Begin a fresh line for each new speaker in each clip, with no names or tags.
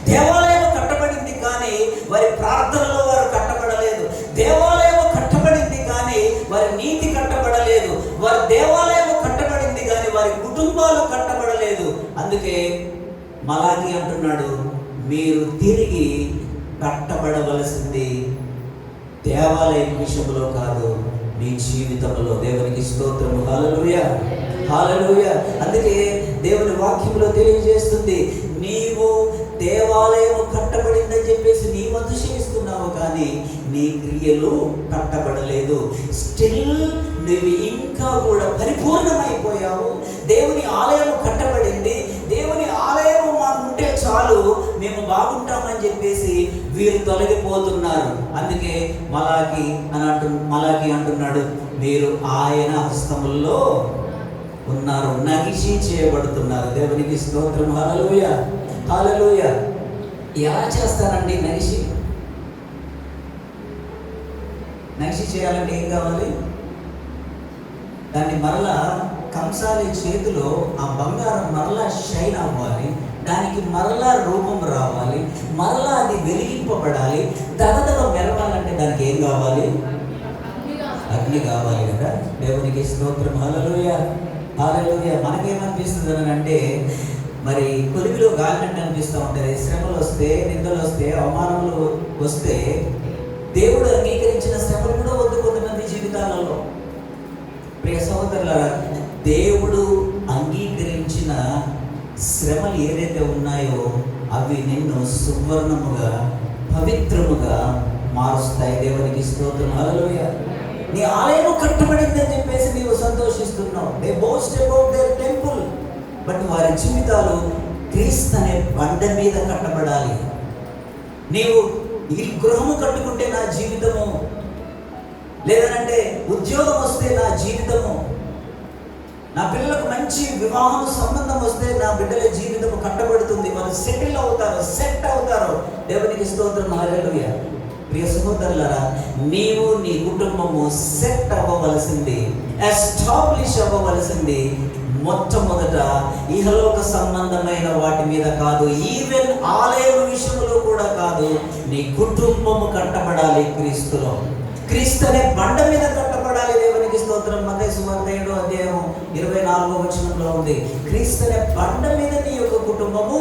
దేవాలయం కట్టబడింది కానీ వారి ప్రార్థనలో వారు కట్టబడలేదు. దేవాలయం కట్టబడింది కానీ వారి నీతి కట్టబడలేదు. వారి దేవాలయం కట్టబడింది కానీ వారి కుటుంబాలు కట్టబడలేదు. అందుకే మలాకి అంటున్నాడు, మీరు తిరిగి కట్టబడవలసింది దేవాలయం విషయంలో కాదు, మీ జీవితంలో. దేవునికి స్తోత్రము. హల్లెలూయా, హల్లెలూయా. అందుకే దేవుని వాక్యంలో తెలియజేస్తుంది, నీవు దేవాలయం కట్టబడిందని చెప్పేసి నీ వంతు చేస్తున్నావు కానీ నీ క్రియలు కట్టబడలేదు. స్టిల్ నువ్వు ఇంకా కూడా పరిపూర్ణమైపోయావు. దేవుని ఆలయం కట్టబడింది, దేవుని ఆలయం మాకు ఉంటే చాలు, మేము బాగుంటామని చెప్పేసి వీరు తొలగిపోతున్నారు. అందుకే మలాకి అంటున్నాడు, మీరు ఆయన హస్తముల్లో ఉన్నారు, నగిషి చేయబడుతున్నారు. దేవునికి స్తోత్రం. హల్లెలూయా, హల్లెలూయా. ఎలా చేస్తారండి నగిషి? నగిషి చేయాలంటే ఏం కావాలి? దాన్ని మరలా కంసాలి చేతిలో ఆ బంగారం మరలా షైన్ అవ్వాలి, దానికి మరలా రూపం రావాలి, మరలా అది వెలిగింపబడాలి. దగదగ మెరవాలంటే దానికి ఏం కావాలి? అగ్ని కావాలి కదా. దేవునికి స్తోత్రం. హల్లెలూయా, హల్లెలూయా. మనకేమనిపిస్తుంది అని అంటే, మరి కొలిమిలో గాలినట్టు అనిపిస్తూ ఉంటుంది. శ్రమలు వస్తే, నిందలు వస్తే, అవమానములు వస్తే దేవుడు అంగీకరించిన శ్రమలు కూడా వద్దు కొంతమంది జీవితాలలో. ప్రియ సహోదరులారా, దేవుడు అంగీకరించిన శ్రమలు ఏదైతే ఉన్నాయో అవి నిన్ను సువర్ణముగా, పవిత్రముగా మారుస్తాయి. దేవునికి స్తోత్రం. హల్లెలూయా. నీ ఆలయం కట్టబడిందని చెప్పేసి నీవు సంతోషిస్తున్నావు. They boast about their temple. But వారి జీవితాలు క్రీస్తు అనే బండ మీద కట్టబడాలి. నీవు ఈ గృహము కట్టుకుంటే నా జీవితము, లేదనంటే ఉద్యోగం వస్తే నా జీవితము, నా పిల్లలకు మంచి వివాహం సంబంధం వస్తే నా బిడ్డల జీవితము కట్టబడుతుంది, వాళ్ళు సెటిల్ అవుతారు, సెట్ అవుతారు. దేవునికి స్తోత్రం. హల్లెలూయా. ప్రియ సహోదరులారా, నీవు నీ కుటుంబము సెట్ అవ్వవలసింది, ఎస్టాబ్లిష్ అవ్వవలసింది మొట్టమొదట ఇహలోక సంబంధమైన వాటి మీద కాదు, ఈవెన్ ఆలయం విషయంలో కూడా కాదు. నీ కుటుంబము కట్టబడాలి క్రీస్తులో. క్రీస్తు అనే బండ మీద కట్టబడాలి. దేవునికి స్తోత్రం. మత్తయి సువార్త 7:24 ఉంది, క్రీస్తు అనే బండ మీద నీ యొక్క కుటుంబము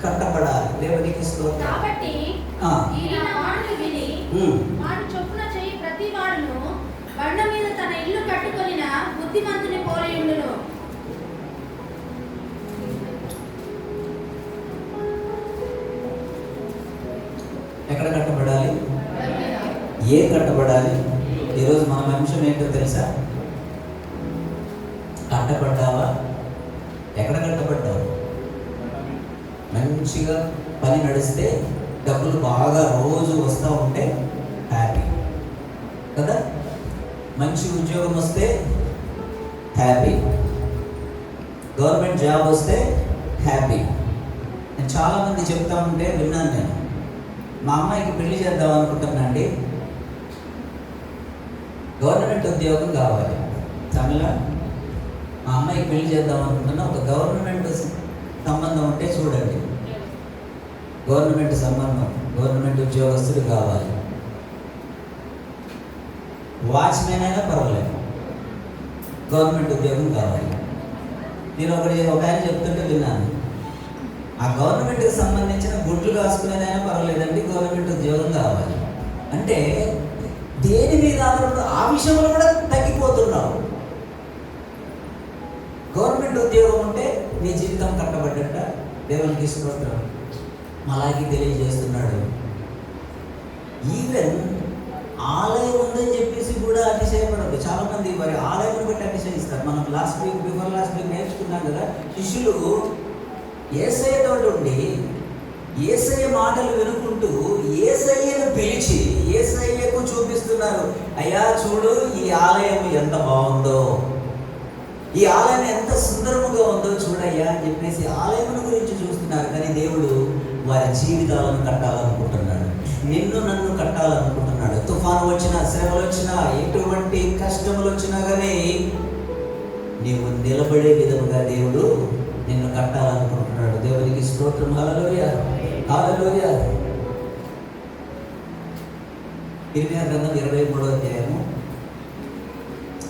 కట్టబడాలి. దేవునికి స్తోత్రం.
కాబట్టి ఈయన మాటలు విని వాడు చొప్పున చేయి ప్రతి వాడును బండ మీద తన ఇల్లు కట్టుకొనిన బుద్ధిమంతుని పోలి ఉండును.
ఎక్కడ కట్టబడాలి? ఏ కట్టబడాలి? ఈరోజు మన అంశం ఏంటో తెలుసా? కట్టబడ్డావా? ఎక్కడ కట్టబడ్డావు? మంచిగా పని నడిస్తే, డబ్బులు బాగా రోజు వస్తూ ఉంటే హ్యాపీ కదా. మంచి ఉద్యోగం వస్తే హ్యాపీ, గవర్నమెంట్ జాబ్ వస్తే హ్యాపీ. నేను చాలామంది చెప్తా ఉంటే విన్నాను. నేను మా అమ్మాయికి పెళ్లి చేద్దాం అనుకుంటున్నా అండి, గవర్నమెంట్ ఉద్యోగం కావాలి. తమిళ మా అమ్మాయికి పెళ్లి చేద్దాం అనుకుంటున్నా, ఒక గవర్నమెంట్ సంబంధం ఉంటే చూడండి. గవర్నమెంట్ సంబంధం, గవర్నమెంట్ ఉద్యోగస్తుడు కావాలి. వాచ్మెన్ అయినా పర్వాలేదు, గవర్నమెంట్ ఉద్యోగం కావాలి. నేను ఒక ఆయన చెప్తుంటే విన్నాను, ఆ గవర్నమెంట్కి సంబంధించిన గుడ్లు కాసుకునేదైనా పర్వాలేదండి, గవర్నమెంట్ ఉద్యోగం కావాలి అంటే దేని మీద ఆ విషయంలో కూడా తగ్గిపోతున్నావు. గవర్నమెంట్ ఉద్యోగం ఉంటే నీ జీవితం కట్టబడ్డట. దేవునికి స్తోత్రం. అలాగే తెలియజేస్తున్నాడు. ఈవెన్ ఆలయం ఉందని చెప్పేసి కూడా అతిశయపడదు. చాలామంది వారి ఆలయం బట్టి అతిశయిస్తారు. మనం బిఫోర్ లాస్ట్ వీక్ నేర్చుకున్నాం కదా, శిష్యులు యేసయ్యతో ఉండి యేసయ్య మాటలు వినుకుంటూ యేసయ్యను పిలిచి యేసయ్యకు చూపిస్తున్నారు. అయ్యా చూడు, ఈ ఆలయం ఎంత బాగుందో, ఈ ఆలయం ఎంత సుందరముగా ఉందో చూడయ్యా అని చెప్పేసి ఆలయం గురించి చూస్తున్నారు. కానీ దేవుడు వారి జీవితాలను కట్టాలనుకుంటున్నాడు, నిన్ను నన్ను కట్టాలనుకుంటున్నాడు. తుఫాను వచ్చినా, శ్రమలు వచ్చినా, ఎటువంటి కష్టములు వచ్చినా కానీ నీవు నిలబడే విధముగా దేవుడు నిన్ను కట్టాలనుకుంటున్నాడు. దేవునికి స్తోత్రం. హల్లెలూయా, హల్లెలూయా. ఇర్మియా గ్రంథం 23వ అధ్యాయము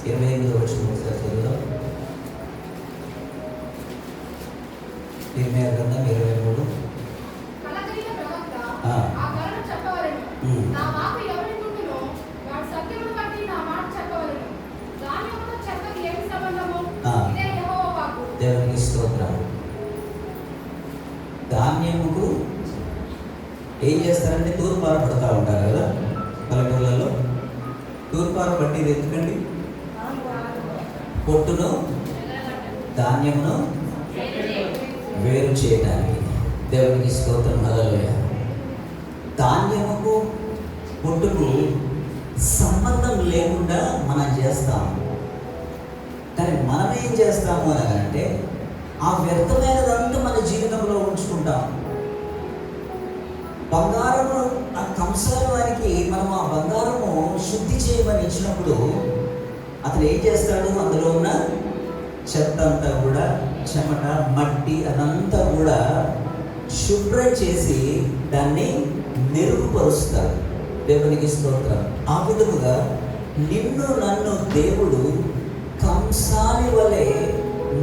28వ వచనం ఒకసారి చదువుదాం. ఇర్మియా గ్రంథం 23.
కలకలిన ప్రవక్త
ఆ.
ఆ కలను చెప్పవలెను. నా మాట ఎవరి నుండునో వాడు సత్యమును బట్టి నా మాట చెప్పవలెను. ధాన్యముతో చెక్కకి ఏమి సంబంధము?
ఆ.
ఇదే యెహోవా వాక్కు.
దేవునికి స్తోత్రం. ధాన్యముకు ఏం చేస్తారంటే తూర్పార పడుతూ ఉంటారు కదా పల్లెటూళ్ళలో. తూర్పార పట్టేది ఎందుకండి? పొట్టును ధాన్యమును వేరు చేయడానికి. దేవునికి స్తోత్రం. హల్లెలూయా. ధాన్యముకు పొట్టుకు సంబంధం లేకుండా మనం చేస్తాం. కానీ మనం ఏం చేస్తాము అని అంటే ఆ వ్యర్థమైనదంతా మన జీవితంలో ఉంచుకుంటాం. బంగారము ఆ కంసాల వారికి మనం ఆ బంగారము శుద్ధి చేయమని ఇచ్చినప్పుడు అతను ఏం చేస్తాడు? అందులో ఉన్న చెత్త అంతా కూడా, చెమట, మట్టి అదంతా కూడా శుభ్రం చేసి దాన్ని మెరుగుపరుస్తాడు. దేవునికి స్తోత్రం. ఆ విధముగా నిన్ను నన్ను దేవుడు కంసాలి వలె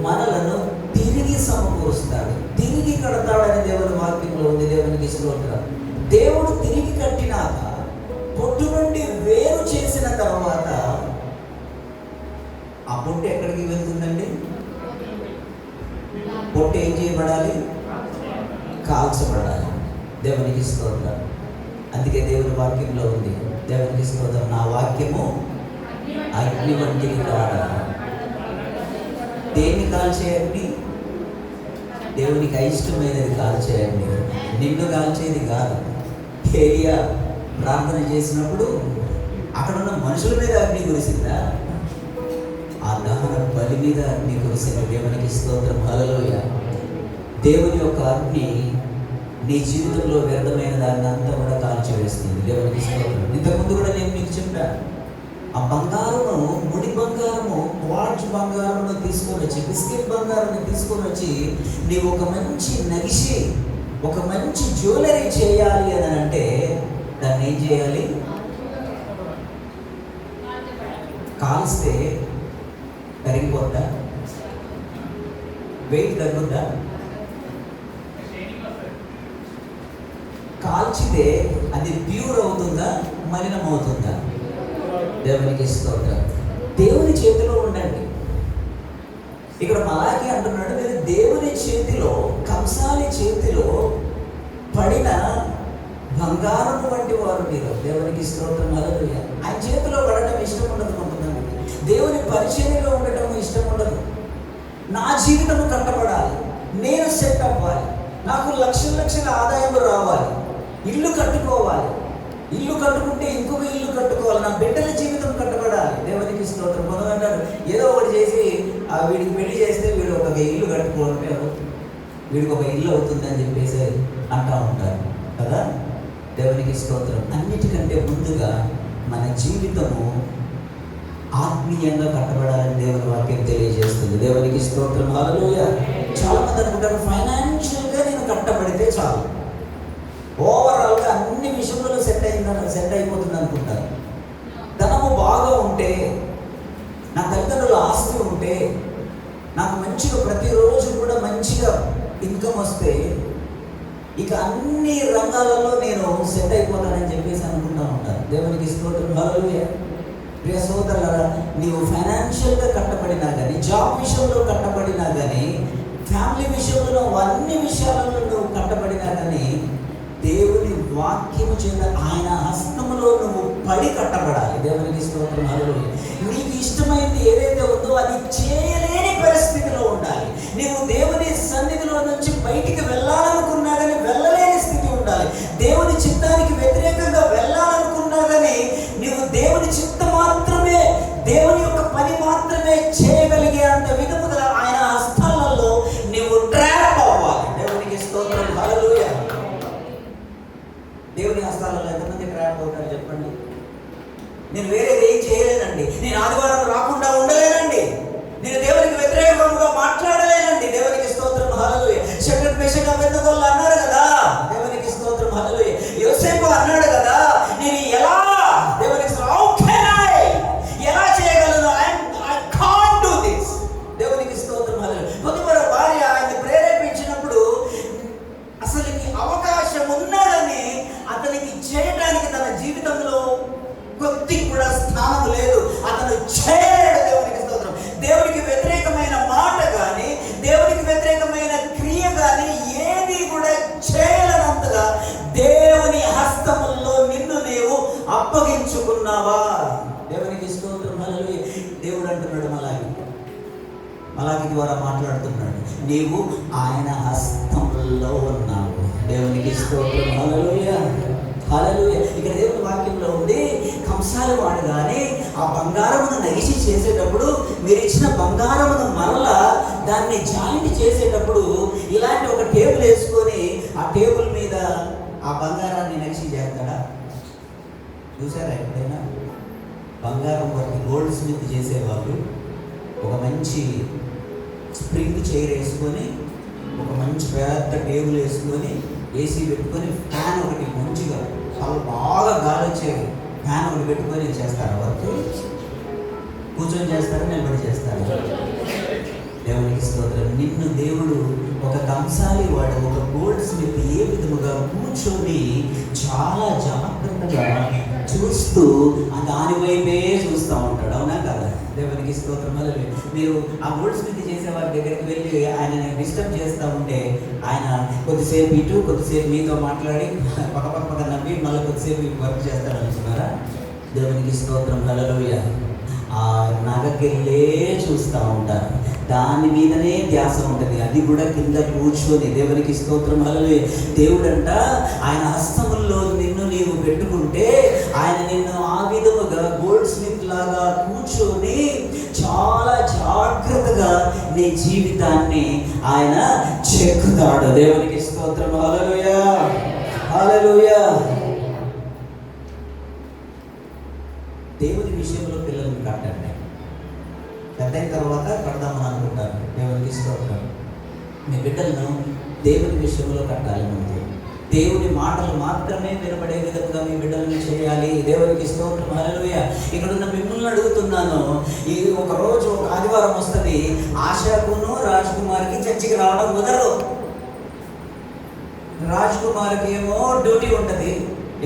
మనలను తిరిగి సమకూరుస్తాడు, తిరిగి కడతాడని దేవుని వాక్యంలో ఉంది. దేవునికి స్తోత్రం. దేవుడు తిరిగి కట్టినాక పొట్టు నుండి వేరు చేసిన తర్వాత ఆ పొట్టు ఎక్కడికి వెళ్తుందండి? పొట్టు ఏం చేయబడాలి? కాల్చబడాలి. దేవునికి స్తోత్రం. అందుకే దేవుని వాక్యంలో ఉంది. దేవునికి స్తోత్రం. నా వాక్యము అగ్ని వంటిది కాదా. దేన్ని కాల్చేయండి? దేవునికి అయిష్టమైనది కాల్చేయండి, నిన్ను కాల్చేది కాదు. ఏలియా ప్రార్థన చేసినప్పుడు అక్కడ ఉన్న మనుషుల మీద అగ్ని కురిసిందా? ఆ దహన బలి మీద అగ్ని కురిసింది. దేవునికి స్తోత్రం. హల్లెలూయా. దేవుని యొక్క అగ్ని నీ జీవితంలో వ్యర్థమైన దాన్ని అంతా కూడా కాల్చివేస్తుంది. దేవునికి స్తోత్రం. ఇంతకుముందు కూడా నేను మీకు చెప్పాను, ఆ బంగారము, ముడి బంగారము, క్వార్ట్జ్ బంగారమును తీసుకొని వచ్చి, బిస్కెట్ బంగారాన్ని తీసుకొని వచ్చి నీవు ఒక మంచి నగిషి, ఒక మంచి జ్యువెలరీ చేయాలి అని అంటే దాన్ని ఏం చేయాలి? కాల్స్తే కరిగిపోద్దా? వెయిట్ తగ్గుద్దా? కాల్చితే అది ప్యూర్ అవుతుందా, మలినం అవుతుందా? దేవునికి స్తోత్రం. దేవుని చేతిలో ఉండండి. ఇక్కడ మలాకి అంటున్నాడు, మీరు దేవుని చేతిలో, కంసాలి చేతిలో పడిన బంగారం వంటి వారు మీరు. దేవునికి స్తోత్రం. హల్లెలూయా. ఆయన చేతిలో పడటం ఇష్టం ఉండదు కొంతమందికి. దేవుని పరిచర్యలో ఉండటం ఇష్టం ఉండదు. నా జీవితం కట్టబడాలి, నేను సెట్ అవ్వాలి, నాకు లక్షల లక్షల ఆదాయం రావాలి, ఇల్లు కట్టుకోవాలి, ఇల్లు కట్టుకుంటే ఇంకొక ఇల్లు కట్టుకోవాలి, నా బిడ్డల జీవితం కట్టబడాలి. దేవునికి స్తోత్రం. కొంతమంటారు ఏదో ఒకటి చేసి వీడికి పెళ్లి చేస్తే వీడు ఒక ఇల్లు కట్టుకోవాలంటే వీడికి ఒక ఇల్లు అవుతుందని చెప్పేసి అంటూ ఉంటారు కదా. దేవునికి స్తోత్రం. అన్నిటికంటే ముందుగా మన జీవితము ఆత్మీయంగా కట్టబడాలని దేవుని వాక్యం తెలియజేస్తుంది. దేవునికి స్తోత్రం. హల్లెలూయా. చాలా మంది అనుకుంటారు ఫైనాన్షియల్గా నేను కట్టబడితే చాలు, ఓవరాల్గా అన్ని విషయంలో సెట్ అయిపోతుంది అనుకుంటారు. ధనము బాగా ఉంటే, నా తల్లిదండ్రుల ఆస్తి ఉంటే, నాకు మంచిగా ప్రతిరోజు కూడా మంచిగా ఇన్కమ్ వస్తే ఇక అన్ని రంగాలలో నేను సెట్ అయిపోతానని చెప్పేసి అనుకుంటూ ఉంటాను. దేవునికి స్తోత్రం. హల్లెలూయా. ప్రియ సోదరులారా, నీవు ఫైనాన్షియల్గా కట్టబడినా కానీ, జాబ్ విషయంలో కట్టబడినా కానీ, ఫ్యామిలీ విషయంలో, అన్ని విషయాలలో నువ్వు కట్టబడినా కానీ దేవుని వాక్యము చేత ఆయన హస్తములో నువ్వు పడి కట్టబడాలి. దేవునికి స్తోత్రం. హల్లెలూయా. నీకు ఇష్టమైంది ఏదైతే ఉందో అది చేయలేని పరిస్థితిలో ఉండాలి. నీవు దేవుని సన్నిధిలో నుంచి బయటికి వెళ్ళాలనుకున్నా కానీ వెళ్ళలేని స్థితి ఉండాలి. దేవుని చిత్తానికి వ్యతిరేకంగా వెళ్ళాలనుకున్నా కానీ నీవు దేవుని చిత్తం మాత్రమే, దేవుని యొక్క పని మాత్రమే చేయగలిగే అంత విధముగా ఆయన హస్తాలలో నీవు ట్రాప్ అవ్వాలి. దేవునికి స్తోత్రం. హల్లెలూయా. దేవుని హస్తాలలో ఎంతమంది ట్రాప్ అవుతారు చెప్పండి? నేను వేరేది ఏం చేయలేనండి, నేను ఆదివారం రాకుండా ఉండలేనండి, నేను దేవునికి వ్యతిరేకంగా మాట్లాడలేనండి. దేవునికి స్తోత్రం. హల్లెలూయా. షడ్రక్ మేషక్ అబేద్నెగోలు అన్నారు కదా, దేవునికి ద్వారా మాట్లాడుతున్నాడు. నీవు ఆయన హస్తంలో ఉన్నావు. దేవునికి స్తోత్రం. హల్లెలూయా, హల్లెలూయా. ఇక్కడ దేవుని వాక్యంలో ఉంది, కంసాలి వాడు కానీ ఆ బంగారమును నగిసి చేసేటప్పుడు మీరు ఇచ్చిన బంగారమును మరలా దాన్ని జాయింట్ చేసేటప్పుడు ఇలాంటి ఒక టేబుల్ వేసుకొని ఆ టేబుల్ మీద ఆ బంగారాన్ని నగిసి చేస్తాడా? చూసారా ఎప్పుడైనా? బంగారం వరకు గోల్డ్ స్మిత్ చేసేవాళ్ళు ఒక మంచి స్ప్రింగ్ చైర్ వేసుకొని, ఒక మంచి పెద్ద టేబుల్ వేసుకొని, ఏసీ పెట్టుకొని, ఫ్యాన్ ఒకటి మంచిగా చాలా బాగా గాలి వచ్చే ఫ్యాన్ ఒకటి పెట్టుకొని చేస్తారు. వర్క్ కూర్చొని చేస్తారా, నిలబడి చేస్తారు? దేవునికి స్తోత్రం. నిన్ను దేవుడు ఒక కంసాలి వాడు, ఒక గోల్డ్ స్మిత్ ఏ విధముగా కూర్చొని చాలా జాగ్రత్తగా చూస్తూ దాని వైపే చూస్తూ ఉంటాడు. అవునా కదా? దేవునికి స్తోత్రం. మీరు ఆ గోల్డ్ స్మిత్ చేసే వారి దగ్గరికి వెళ్ళి ఆయన డిస్టర్బ్ చేస్తూ ఉంటే ఆయన కొద్దిసేపు ఇటు కొద్దిసేపు మీతో మాట్లాడి పక్క నవ్వి మళ్ళీ కొద్దిసేపు వర్క్ చేస్తాడు అనుకున్నారా? దేవునికి స్తోత్రం. హల్లెలూయా. ఆ నగకెళ్ళే చూస్తూ ఉంటారు, దాని మీదనే ధ్యాస ఉంటుంది. అది కూడా కింద కూర్చొని. దేవునికి స్తోత్రం. హల్లెలూయా. దేవుడంట ఆయన హస్తముల్లో నిన్ను నీవు పెట్టుకుంటే ఆయన నిన్ను ఆ విధముగా గోల్డ్ స్మిత్ లాగా కూర్చొని చాలా జాగ్రత్తగా నీ జీవితాన్ని ఆయన చెక్కుతాడు. దేవునికి స్తోత్రం. హల్లెలూయా, హల్లెలూయా. దేవుని విషయంలో పిల్లల్ని కట్టండి. పెద్ద అయిన తర్వాత కడదామని అనుకుంటారు. దేవునికి స్తోత్రం. మీ బిడ్డలను దేవుని విషయంలో కట్టాలి. ముందు దేవుని మాటలు మాత్రమే వినబడే విధంగా మీ బిడ్డలను చేయాలి. దేవునికి స్తోత్రం. హల్లెలూయా. ఇక్కడున్న మిమ్మల్ని అడుగుతున్నాను, ఈ ఒక రోజు ఒక ఆదివారం వస్తుంది, ఆశాకును రాజ్ కుమార్కి చర్చికి రావడం కుదరదు. రాజ్ కుమార్కి ఏమో డ్యూటీ ఉంటుంది,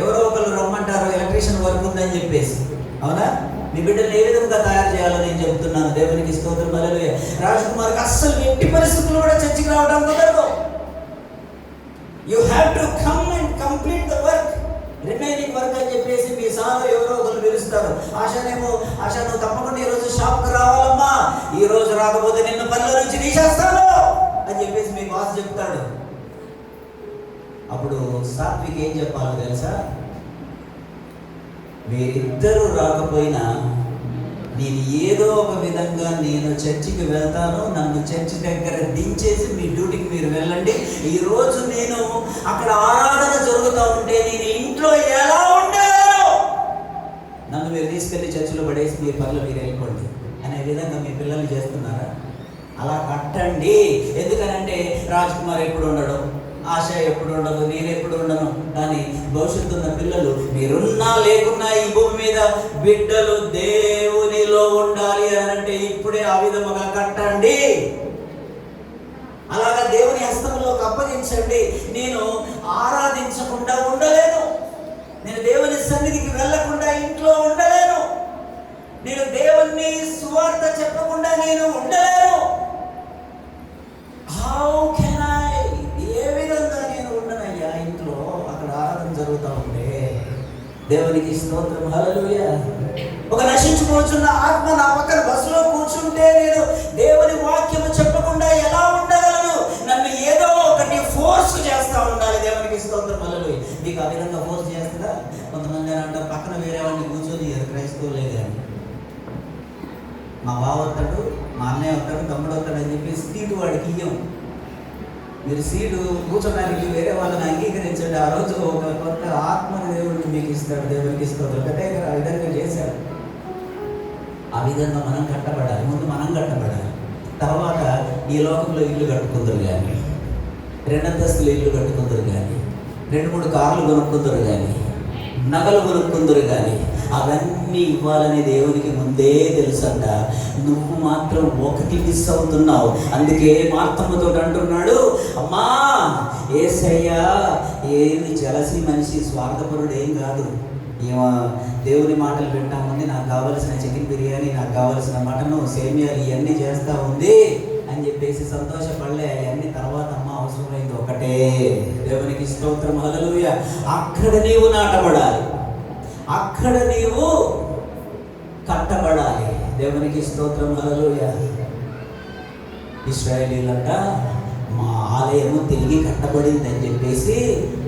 ఎవరో ఒకరు రమ్మంటారు ఎలక్ట్రీషియన్ వర్క్ ఉందని చెప్పేసి. అవునా? మీ బిడ్డలు ఏ విధంగా తయారు చేయాలో నేను చెప్తున్నాను. దేవునికి స్తోత్రం. హల్లెలూయా. రాజ్ కుమార్కి అస్సలు ఎట్టి పరిస్థితుల్లో కూడా చర్చికి రావడం కుదరదు. You have to come and complete the work, remaining work అని చెప్పేసి మీ సార్ ఎవరో ఒకరు పిలుస్తారు. ఆశ నువ్వు తప్పకుండా ఈరోజు షాప్కి రావాలమ్మా, ఈ రోజు రాకపోతే నిన్ను పనుల నుంచి తీసేస్తాను అని చెప్పేసి మీ బాస్ చెప్తాడు. అప్పుడు సాత్విక్ ఏం చెప్పాలో తెలుసా? మీరిద్దరూ రాకపోయినా నేను ఏదో ఒక విధంగా నేను చర్చికి వెళ్తాను, నన్ను చర్చి దగ్గర దించేసి మీ డ్యూటీకి మీరు వెళ్ళండి. ఈరోజు నేను అక్కడ ఆరాధన జరుగుతూ ఉంటే నేను ఇంట్లో ఎలా ఉంటాను, నన్ను మీరు తీసుకెళ్ళి చర్చిలో పడేసి మీ పనులు మీరు వెళ్ళిపోండి అనే విధంగా మీ పిల్లల్ని చేస్తున్నారా? అలా కట్టండి. ఎందుకనంటే రాజ్ కుమార్ ఎప్పుడు ఉండడు, ఆశ ఎప్పుడు ఉండదు, నేను ఎప్పుడు ఉండను. కానీ భవిష్యత్తు ఉన్న పిల్లలు మీరున్నా లేకున్నా ఈ భూమి మీద బిడ్డలు దేవునిలో ఉండాలి అని అంటే ఇప్పుడే ఆ విధముగా కట్టండి. అలాగా దేవుని హస్తంలోకి అప్పగించండి. నేను ఆరాధించకుండా ఉండలేను, నేను దేవుని సన్నిధికి వెళ్ళకుండా ఇంట్లో ఉండలేను, నేను దేవుని సువార్త చెప్పకుండా నేను ఉండలేను. How can I? ఏ విధంగా నేను ఉండనయ్యా ఇంట్లో అక్కడ ఆరాధన జరుగుతూ ఉంటే? దేవునికి స్తోత్రం. హల్లెలూయా. ఒక నశించుకోవచ్చున్న ఆత్మ నా పక్కన బస్సులో కూర్చుంటే నేను దేవుని వాక్యము చెప్పకుండా ఎలా ఉండగలను? నన్ను ఏదో ఒకటి ఫోర్స్ చేస్తూ ఉండాలి. దేవునికి స్తోత్రం. హల్లెలూయా. మీకు ఆ విధంగా ఫోర్స్ చేస్తుందా? కొంతమంది అని అంటారు, పక్కన వేరే వాడిని కూర్చొని క్రైస్తవులే కానీ మా బావ వస్తాడు, మా అన్నయ్య వస్తాడు, తమ్ముడు వస్తాడు అని చెప్పి సీటు వాడికి ఇయ్యం. మీరు సీటు కూర్చోడానికి వేరే వాళ్ళని అంగీకరించండి. ఆ రోజు ఒక కొత్త ఆత్మని దేవుడికి మీకు ఇస్తాడు. దేవునికి స్తోత్రం. ఆ విధంగా చేశాడు. ఆ విధంగా మనం కట్టబడాలి. ముందు మనం కట్టబడాలి, తర్వాత ఈ లోకంలో ఇల్లు కట్టుకుందరు కానీ, 2 అంతస్తులు ఇల్లు కట్టుకుందరు కానీ, 2-3 కార్లు కొనుక్కుందరు కానీ, నగలు కొనుక్కుందరు కానీ, అవన్నీ ఇవ్వాలని దేవునికి ముందే తెలుసంట. నువ్వు మాత్రం ఒకటి మిస్ అవుతున్నావు. అందుకే మార్తమ్మతో అంటున్నాడు, అమ్మా యేసయ్యా ఏది జలసి మనిషి, స్వార్థపరుడు ఏం కాదు. దేవుని మాటలు వింటా ఉంది, నాకు కావలసిన చికెన్ బిర్యానీ, నాకు కావలసిన మటను, సేమియాలు ఇవన్నీ చేస్తూ ఉంది అని చెప్పేసి సంతోషపడలే. అవన్నీ తర్వాత అమ్మ అవసరమైంది ఒకటే. దేవునికి స్తోత్రం. హల్లెలూయా. అక్కడ నీవు నాటబడాలి, అక్కడ నీవు కట్టబడాలి. దేవునికి స్తోత్రం. హల్లెలూయా. ఇశ్రాయేలీలంట మా ఆలయము తిరిగి కట్టబడిందని చెప్పేసి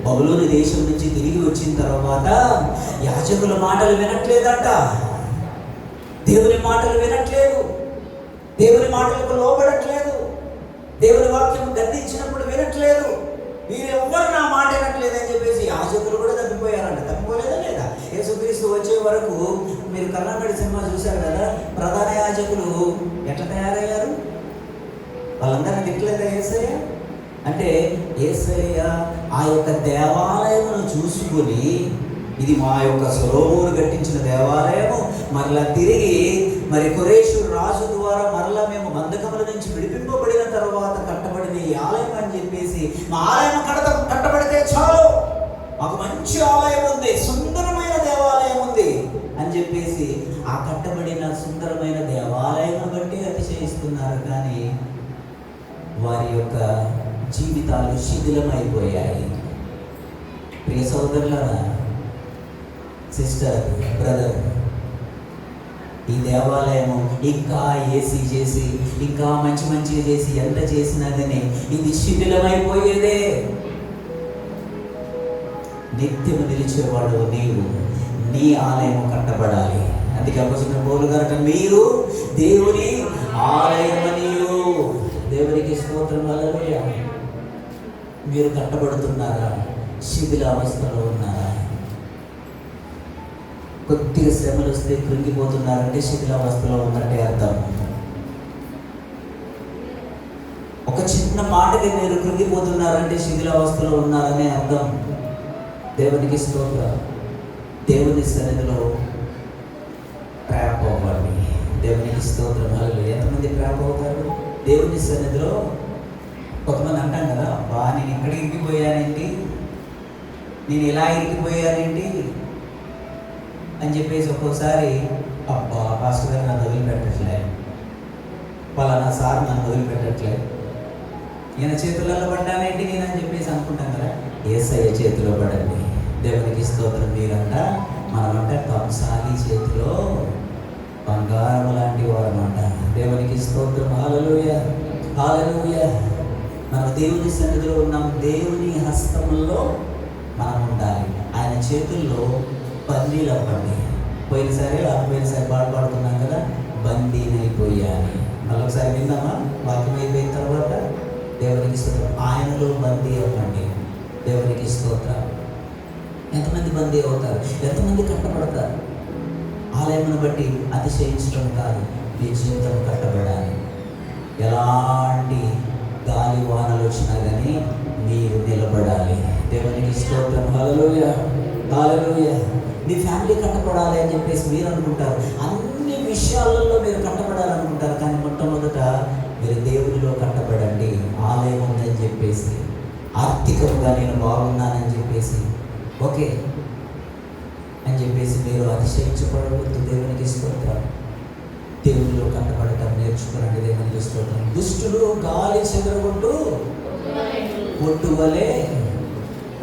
బబులోను దేశం నుంచి తిరిగి వచ్చిన తర్వాత యాజకుల మాటలు వినట్లేదంట, దేవుని మాటలు వినట్లేదు, దేవుని మాటలకు లోబడట్లేదు, దేవుని వాక్యం గద్దించినప్పుడు వినట్లేదు, వీరెవ్వరు నా మాట వినట్లేదు అని చెప్పేసి యాజకులు కూడా తప్పిపోయారంట. తప్పిపోలేదా లేదా? యేసుక్రీస్తు వచ్చే వరకు మీరు కర్ణాటక సినిమా చూశారు కదా, ప్రధాన యాజకులు ఎట్లా తయారయ్యారు? వాళ్ళందరినీ తిట్టలేదా యేసయ్య? అంటే యేసయ్య ఆ యొక్క దేవాలయమును చూసుకొని, ఇది మా యొక్క సొలొమోను కట్టించిన దేవాలయము, మరలా తిరిగి మరి కొరేషు రాజు ద్వారా మరలా మేము బంధకముల నుంచి విడిపింపబడిన తర్వాత కట్టబడిన ఈ ఆలయం అని చెప్పేసి, మా ఆలయం కట్టబడితే చాలు, మాకు మంచి ఆలయం ఉంది, సుందరమైన దేవాలయం ఉంది అని చెప్పేసి ఆ కట్టబడిన సుందరమైన దేవాలయం బట్టి అతిశయిస్తున్నారు. కానీ వారి యొక్క జీవితాలు శిథిలమైపోయాయి. ప్రియ సోదరులారా, సిస్టర్, బ్రదర్, ఈ దేవాలయము ఇంకా ఏసీ చేసి ఇంకా మంచి చేసి ఎంత చేసినా కానీ ఇది శిథిలమైపోయేదే. నిత్యము నిలిచేవాడు నీవు, నీ ఆలయం కట్టబడాలి. అందుకే అపోస్తలుడైన పౌలు గారు, మీరు దేవుని ఆలయమనియు. దేవునికి స్తోత్రం. హల్లెలూయా. మీరు కట్టబడుతున్నారా? శిథిలావస్థలో ఉన్నారా? కొద్దిగా శ్రమలు వస్తే కృంగిపోతున్నారంటే శిథిలావస్థలో ఉన్నట్టే అర్థం. ఒక చిన్న మాటకి మీరు కృంగిపోతున్నారంటే శిథిలావస్థలో ఉన్నారనే అర్థం. దేవునికి స్తోత్రం. దేవుని సన్నిధిలో ట్రాప్ అవ్వండి. దేవునికి స్తోత్రం. హల్లెలూయా. ఎంతమంది ట్రాప్ అవుతారు దేవుని సన్నిధిలో? కొంతమంది అంటాం కదా, అబ్బా నేను ఇక్కడ ఇరికిపోయానేంటి, నేను ఇలా ఇరికిపోయానేంటి అని చెప్పేసి ఒక్కోసారి, అబ్బా పాస్టర్ గారు నన్ను వదిలిపెట్టట్లే, పలానా సార్ నన్ను వదిలిపెట్టట్లే, ఈయన చేతులలో పడ్డానేంటి నేను అని చెప్పేసి అనుకుంటాం కదా. యేసయ్య చేతిలో పడండి. దేవునికి స్తోత్రం. మీరంట, మనమంట కంసాలి చేతిలో బంగారం లాంటి వారమంట. దేవునికి స్తోత్రం. హల్లెలూయా, హల్లెలూయా. మనం దేవుని సన్నిధిలో ఉన్నాం. దేవుని హస్తంలో మనం ఉండాలి. ఆయన చేతుల్లో బందీలు అవ్వండి. పోయినసారి పాడుకున్నాం కదా, బందీనైపోయాను. మళ్ళొకసారి విందామా? వాక్యం అయిపోయిన తర్వాత దేవునికి స్తోత్రం. ఆయనలో బందీ అవ్వండి. దేవునికి స్తోత్రం. ఎంతమంది బందీ అవుతారు? ఎంతమంది కట్టబడతారు? ఆలయమును బట్టి అతిశయించడం కాదు, మీ జీవితం కట్టబడాలి. ఎలాంటి గాలి వానలు వచ్చినా కానీ మీరు నిలబడాలి. దేవునికి స్తోత్రం. హల్లెలూయా, హల్లెలూయా. మీ ఫ్యామిలీ కట్టబడాలి అని చెప్పేసి మీరు అనుకుంటారు, అన్ని విషయాలలో మీరు కట్టబడాలనుకుంటారు. కానీ మొట్టమొదట మీరు దేవునిలో కట్టబడండి. ఆలయం ఉందని చెప్పేసి, ఆర్థికంగా నేను బాగున్నానని చెప్పేసి, ఓకే అని చెప్పేసి మీరు అతిశయించబడవద్దు. దేవునికి స్తోత్రం. దేవునిలో కట్టబడటం నేర్చుకోనండి. దేవునికి స్తోత్రం. దుష్టులు గాలి చెదరగొట్టు పొట్టువలే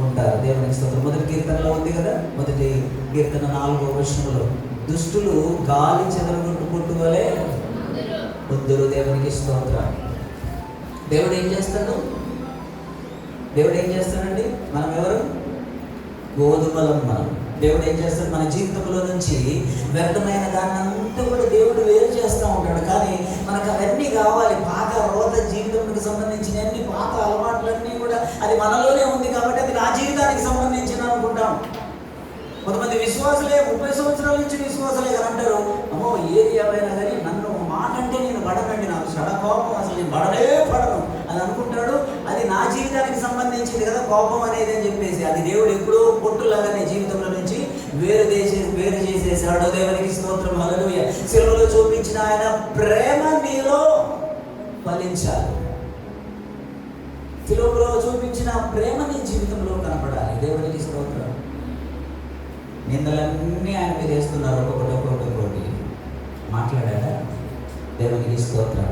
ఉంటారు. దేవునికి స్తోత్రం. మొదటి కీర్తనలో ఉంది కదా, మొదటి కీర్తన 4వ వచనంలో, దుష్టులు గాలి చెదరగొట్టు పొట్టువలే వద్దురు. దేవునికి స్తోత్రం. దేవుడు ఏం చేస్తాడు? దేవుడు ఏం చేస్తాడండి? మనం ఎవరు? గోధుమలం మనం. దేవుడు ఏం చేస్తాడు? మన జీవితంలో నుంచి వ్యర్థమైన దాన్ని అంతా కూడా దేవుడు వేరు చేస్తూ ఉంటాడు. కానీ మనకు అవన్నీ కావాలి. పాత రోత జీవితానికి సంబంధించిన అన్ని పాత అలవాట్లన్నీ కూడా అది మనలోనే ఉంది కాబట్టి అది నా జీవితానికి సంబంధించిన అనుకుంటాం. కొంతమంది విశ్వాసులే 30 సంవత్సరాల నుంచి విశ్వాసులే కదా అంటారు, అమ్మో ఏది ఏమైనా కానీ నన్ను మాట అంటే నేను పడనండి, నాకు కోపం అసలు నేను పడను అని అనుకుంటాడు. అది నా జీవితానికి సంబంధించింది కదా కోపం అనేది అని చెప్పేసి, అది దేవుడు ఎప్పుడూ పొట్టులాగానే జీవితంలో నుంచి వేరు చేసేసాడు. దేవునికి స్తోత్రం. హల్లెలూయా. సిలువలో చూపించిన ఆయన ప్రేమ నీలో ఫలించాలి. సిలువలో చూపించిన ప్రేమ నీ జీవితంలో కనపడాలి. దేవునికి స్తోత్రం. నిందలన్నీ ఆయన మీద వేస్తున్నారు, ఒక్కొక్కటి మాట్లాడాడా? దేవునికి స్తోత్రం.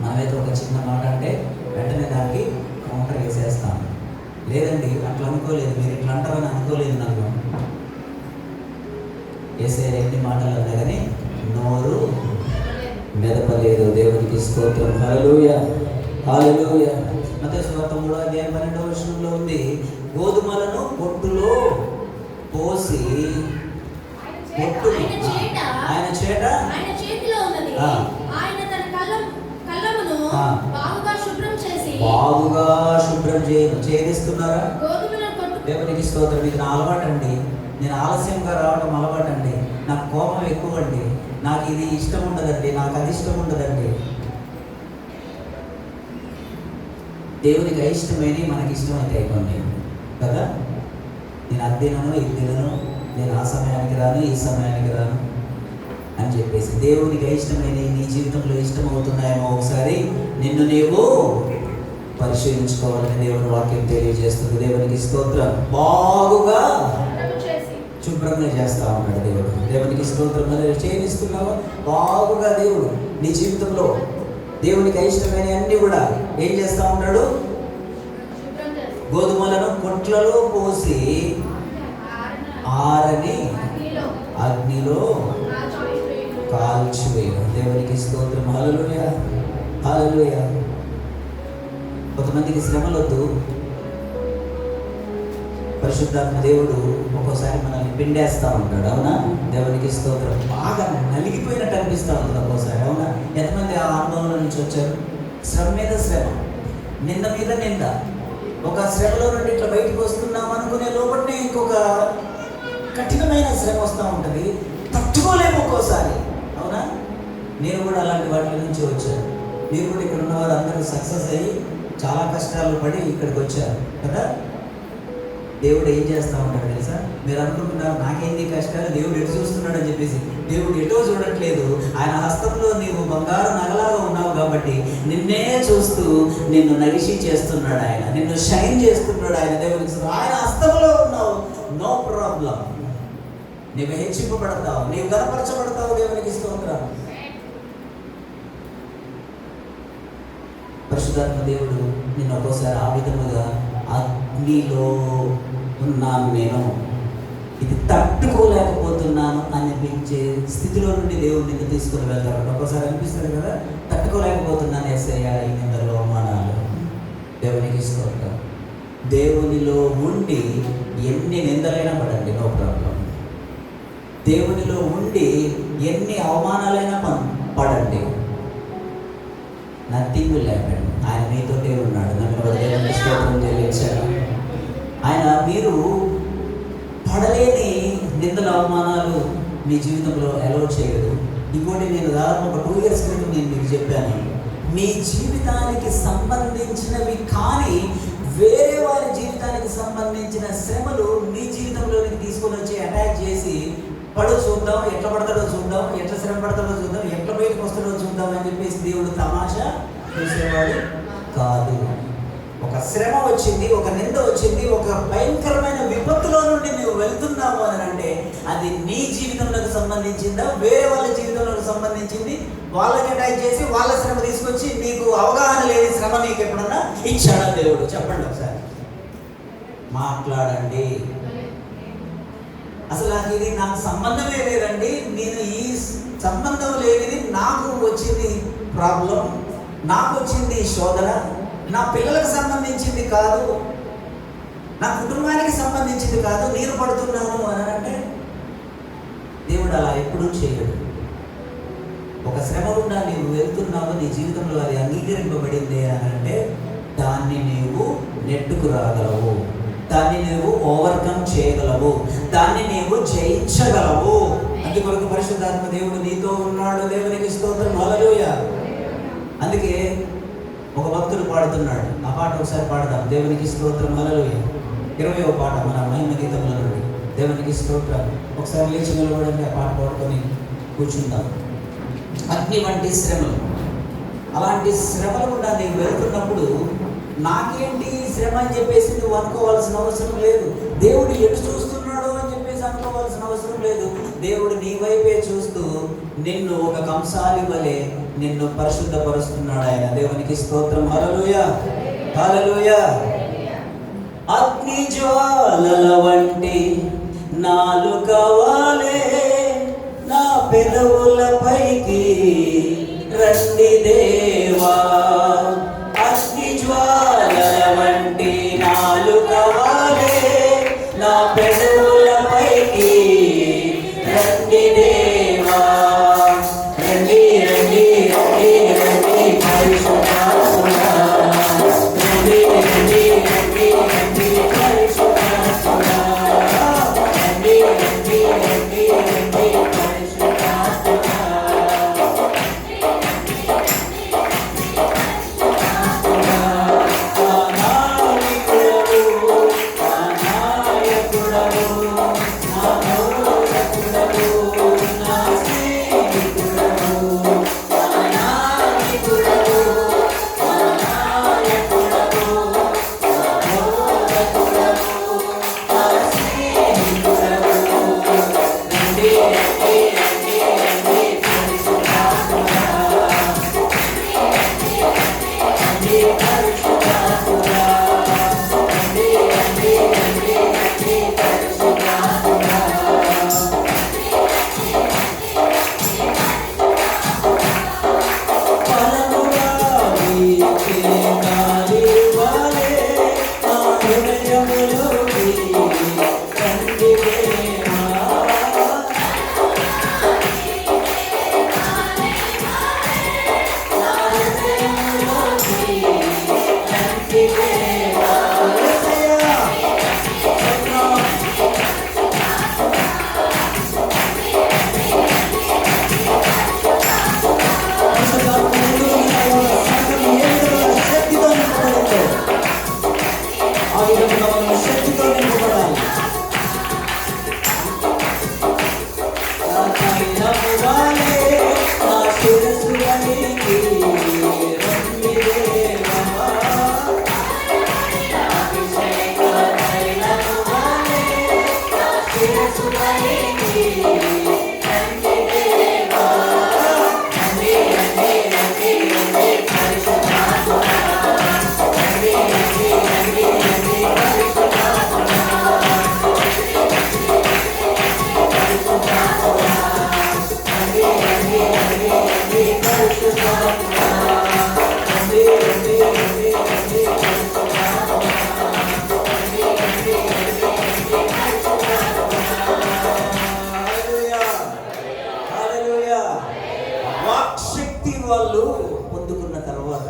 మనమైతే ఒక చిన్న మాట అంటే వెంటనే దానికి కౌంటర్ వేసేస్తాం. లేదండి అట్లా అనుకోలేదు, మీరు ఇట్లా అంటారని అనుకోలేదు, నన్ను యేసయ్య ఎన్ని మాటలు అన్నా కానీ నోరు మెదపలేదు. దేవునికి స్తోత్రం. హల్లెలూయా, హల్లెలూయా. మత్తయి సువార్త 3:12 ఉంది, గోధుమలను పొట్టులో పోసి ఆయన చేట
ఆయన చేతిలో ఉన్నది. ఆయన తన కళ్ళమును బాగుగా శుభ్రం చేయిస్తున్నారా? దేవునికి స్తోత్రం. ఇది నా అలవాటు అండి. నేను ఆలస్యంగా రావడం అలవాటు అండి. నాకు కోపం ఎక్కువ అండి. నాకు ఇది ఇష్టం ఉండదండి, నాకు అది ఇష్టం ఉండదండి. దేవునికి అయిష్టమైన మనకి ఇష్టమైతే అయిపోయింది కదా. నేను అది తినను, ఇది తినను, నేను ఆ సమయానికి రాను, ఈ సమయానికి రాను అని చెప్పేసి దేవునికి అయిష్టమైన నీ జీవితంలో ఇష్టమవుతున్నాయేమో ఒకసారి నిన్ను నీవు పరిశీలించుకోవాలని దేవుని వాక్యం తెలియజేస్తుంది. దేవునికి స్తోత్రం. బాగుగా శుభ్రంగా చేస్తా ఉన్నాడు దేవుడు. దేవునికి స్తోత్రం. చేయిస్తున్నావా బాగుగా? దేవుడు నీ జీవితంలో దేవునికి అయిష్టమైన అన్ని కూడా ఏం చేస్తా ఉన్నాడు? గోధుమలను కొట్లలో పోసి ఆరని అగ్నిలో కాల్చివేయడం. దేవునికి స్తోత్రం. హల్లెలూయా, హల్లెలూయా. కొంతమందికి శ్రమలొద్దు. పరిశుద్ధాత్మ దేవుడు ఒక్కోసారి మనల్ని పిండేస్తూ ఉంటాడు. అవునా? దేవునికి స్తోత్రం. బాగా నలిగిపోయినట్టు అనిపిస్తూ ఉంటుంది ఒక్కోసారి. అవునా? ఎంతమంది ఆ అనుభవంలో నుంచి వచ్చారు? శ్రమ మీద శ్రమ, నింద మీద నింద. ఒక శ్రమలో నుండి ఇట్లా బయటకు వస్తున్నాం అనుకునే లోపలనే ఇంకొక కఠినమైన శ్రమ వస్తూ ఉంటుంది. తట్టుకోలేము ఒక్కోసారి. అవునా? నేను కూడా అలాంటి వాటి నుంచి వచ్చాను. మీరు కూడా ఇక్కడ ఉన్న వారు అందరూ సక్సెస్ అయ్యి చాలా కష్టాలు పడి ఇక్కడికి వచ్చారు కదా. దేవుడు ఏం చేస్తూ ఉంటాడు తెలుసా? మీరు అనుకుంటున్నారు నాకేంది కష్టాలు, దేవుడు ఎటు చూస్తున్నాడు అని చెప్పేసి. దేవుడు ఎటో చూడట్లేదు. ఆయన హస్తంలో నీవు బంగారు నగలాగా ఉన్నావు కాబట్టి నిన్నే చూస్తూ నిన్ను నగిషి చేస్తున్నాడు. ఆయన నిన్ను షైన్ చేస్తున్నాడు. ఆయన దేవునికి ఆయన హస్తంలో ఉన్నావు, నో ప్రాబ్లం. నీవు హెచ్చింపబడతావు, నీవు గనపరచబడతావు. దేవునికి స్తోత్రం. పరిశుద్ధాత్మ దేవుడు నిన్ను ఒక్కోసారి ఆ విధముగా అగ్నిలో ఉన్నాను, నేను ఇది తట్టుకోలేకపోతున్నాను అనిపించే స్థితిలో నుండి దేవుడు నిన్ను తీసుకుని వెళ్తాడు. ఒక్కోసారి అనిపిస్తుంది కదా, తట్టుకోలేకపోతున్నాను యేసయ్యా ఈ నిందలు, అవమానాలు. దేవునికి స్తోత్రం. దేవునిలో ఉండి ఎన్ని నిందలైనా పడండి, నో ప్రాబ్లం. దేవునిలో ఉండి ఎన్ని అవమానాలైనా పడండి, నథింగ్ విల్ హ్యాపెన్. ఆయన మీతోటే ఉన్నాడు. నన్ను దేవునికి స్తోత్రం చెల్లించాడు. ఆయన మీరు పడలేని నిందల అవమానాలు మీ జీవితంలో అలౌ చేయదు. ఇంకోటి నేను దాదాపు ఒక 2 years క్రితం నేను మీకు చెప్పాను, మీ జీవితానికి సంబంధించినవి కానీ వేరే వారి జీవితానికి సంబంధించిన శ్రమలు మీ జీవితంలోనికి తీసుకొని వచ్చి అటాక్ చేసి చూద్దాం, ఎట్లా పడతాడో చూద్దాం, ఎట్లా శ్రమ పడతాడో చూద్దాం, ఎట్లా బయటకు వస్తాడో చూద్దాం అని చెప్పేసి దేవుడు తమాషా చేసేవాడు కాదు. ఒక శ్రమ వచ్చింది, ఒక నింద వచ్చింది, ఒక భయంకరమైన విపత్తులో నుండి నువ్వు వెళ్తున్నావు అని అంటే అది నీ జీవితంలోకి సంబంధించిందా, వేరే వాళ్ళ జీవితంలోకి సంబంధించింది? వాళ్ళకి అటాక్ చేసి వాళ్ళ శ్రమ తీసుకొచ్చి నీకు అవగాహన లేని శ్రమ నీకు ఎప్పుడన్నా ఇచ్చాడా దేవుడు? చెప్పండి ఒకసారి, మాట్లాడండి. అసలు నాకు సంబంధమే లేదండి, నేను ఈ సంబంధం లేనిది నాకు వచ్చింది ప్రాబ్లం, నాకు వచ్చింది శోధన, నా పిల్లలకు సంబంధించింది కాదు, నా కుటుంబానికి సంబంధించింది కాదు, నేను పడుతున్నాను అని అంటే దేవుడు అలా ఎప్పుడూ చేయడు. ఒక శ్రమ గుండా నీవు వెళ్తున్నావు, నీ జీవితంలో అది అంగీకరింపబడింది అని అంటే దాన్ని నీవు నెట్టుకు రాగలవు, దాన్ని నీవు ఓవర్కమ్ చేయగలవు, దాన్ని నీవు జయించగలవు. అందుకొరకు పరిశుద్ధాత్మ దేవుడు నీతో ఉన్నాడు. దేవునికి స్తోత్రం. హల్లెలూయా. అందుకే ఒక భక్తుడు పాడుతున్నాడు, ఆ పాట ఒకసారి పాడదాం. దేవునికి స్తోత్రం. హల్లెలూయా. 20వ పాట మన మహిమ గీతంలో నుండి. దేవునికి స్తోత్రం. ఒకసారి లేచి నిలబడండి, ఆ పాట పాడుకొని కూర్చుందాం. అగ్ని వంటి శ్రమలు, అలాంటి శ్రమలు కూడా నీవు వెళ్తున్నప్పుడు నాకేంటి శ్రమ అని చెప్పేసి నువ్వు అనుకోవాల్సిన అవసరం లేదు. దేవుడు ఎటు చూస్తున్నాడు అని చెప్పేసి అనుకోవాల్సిన అవసరం లేదు. దేవుడు నీ వైపే చూస్తూ నిన్ను ఒక కంసాలి వలె నిన్ను పరిశుద్ధపరుస్తున్నాడు ఆయన. దేవునికి స్తోత్రం. హల్లెలూయా, హల్లెలూయా. అగ్ని జ్వాలల వంటి నాలుక వాలే నా పెదవుల పైకి
రండి దేవా, అగ్ని జ్వాలల వంటి నాలుక వాలే నా పెదవులపైకి రండి దేవా, రండి రండి రండి రండి పరిశుద్ధాత్ముడా, రండి రండి రండి రండి పరిశుద్ధాత్ముడా, రండి రండి రండి రండి పరిశుద్ధాత్ముడా. వాళ్ళు పొందుకున్న తర్వాత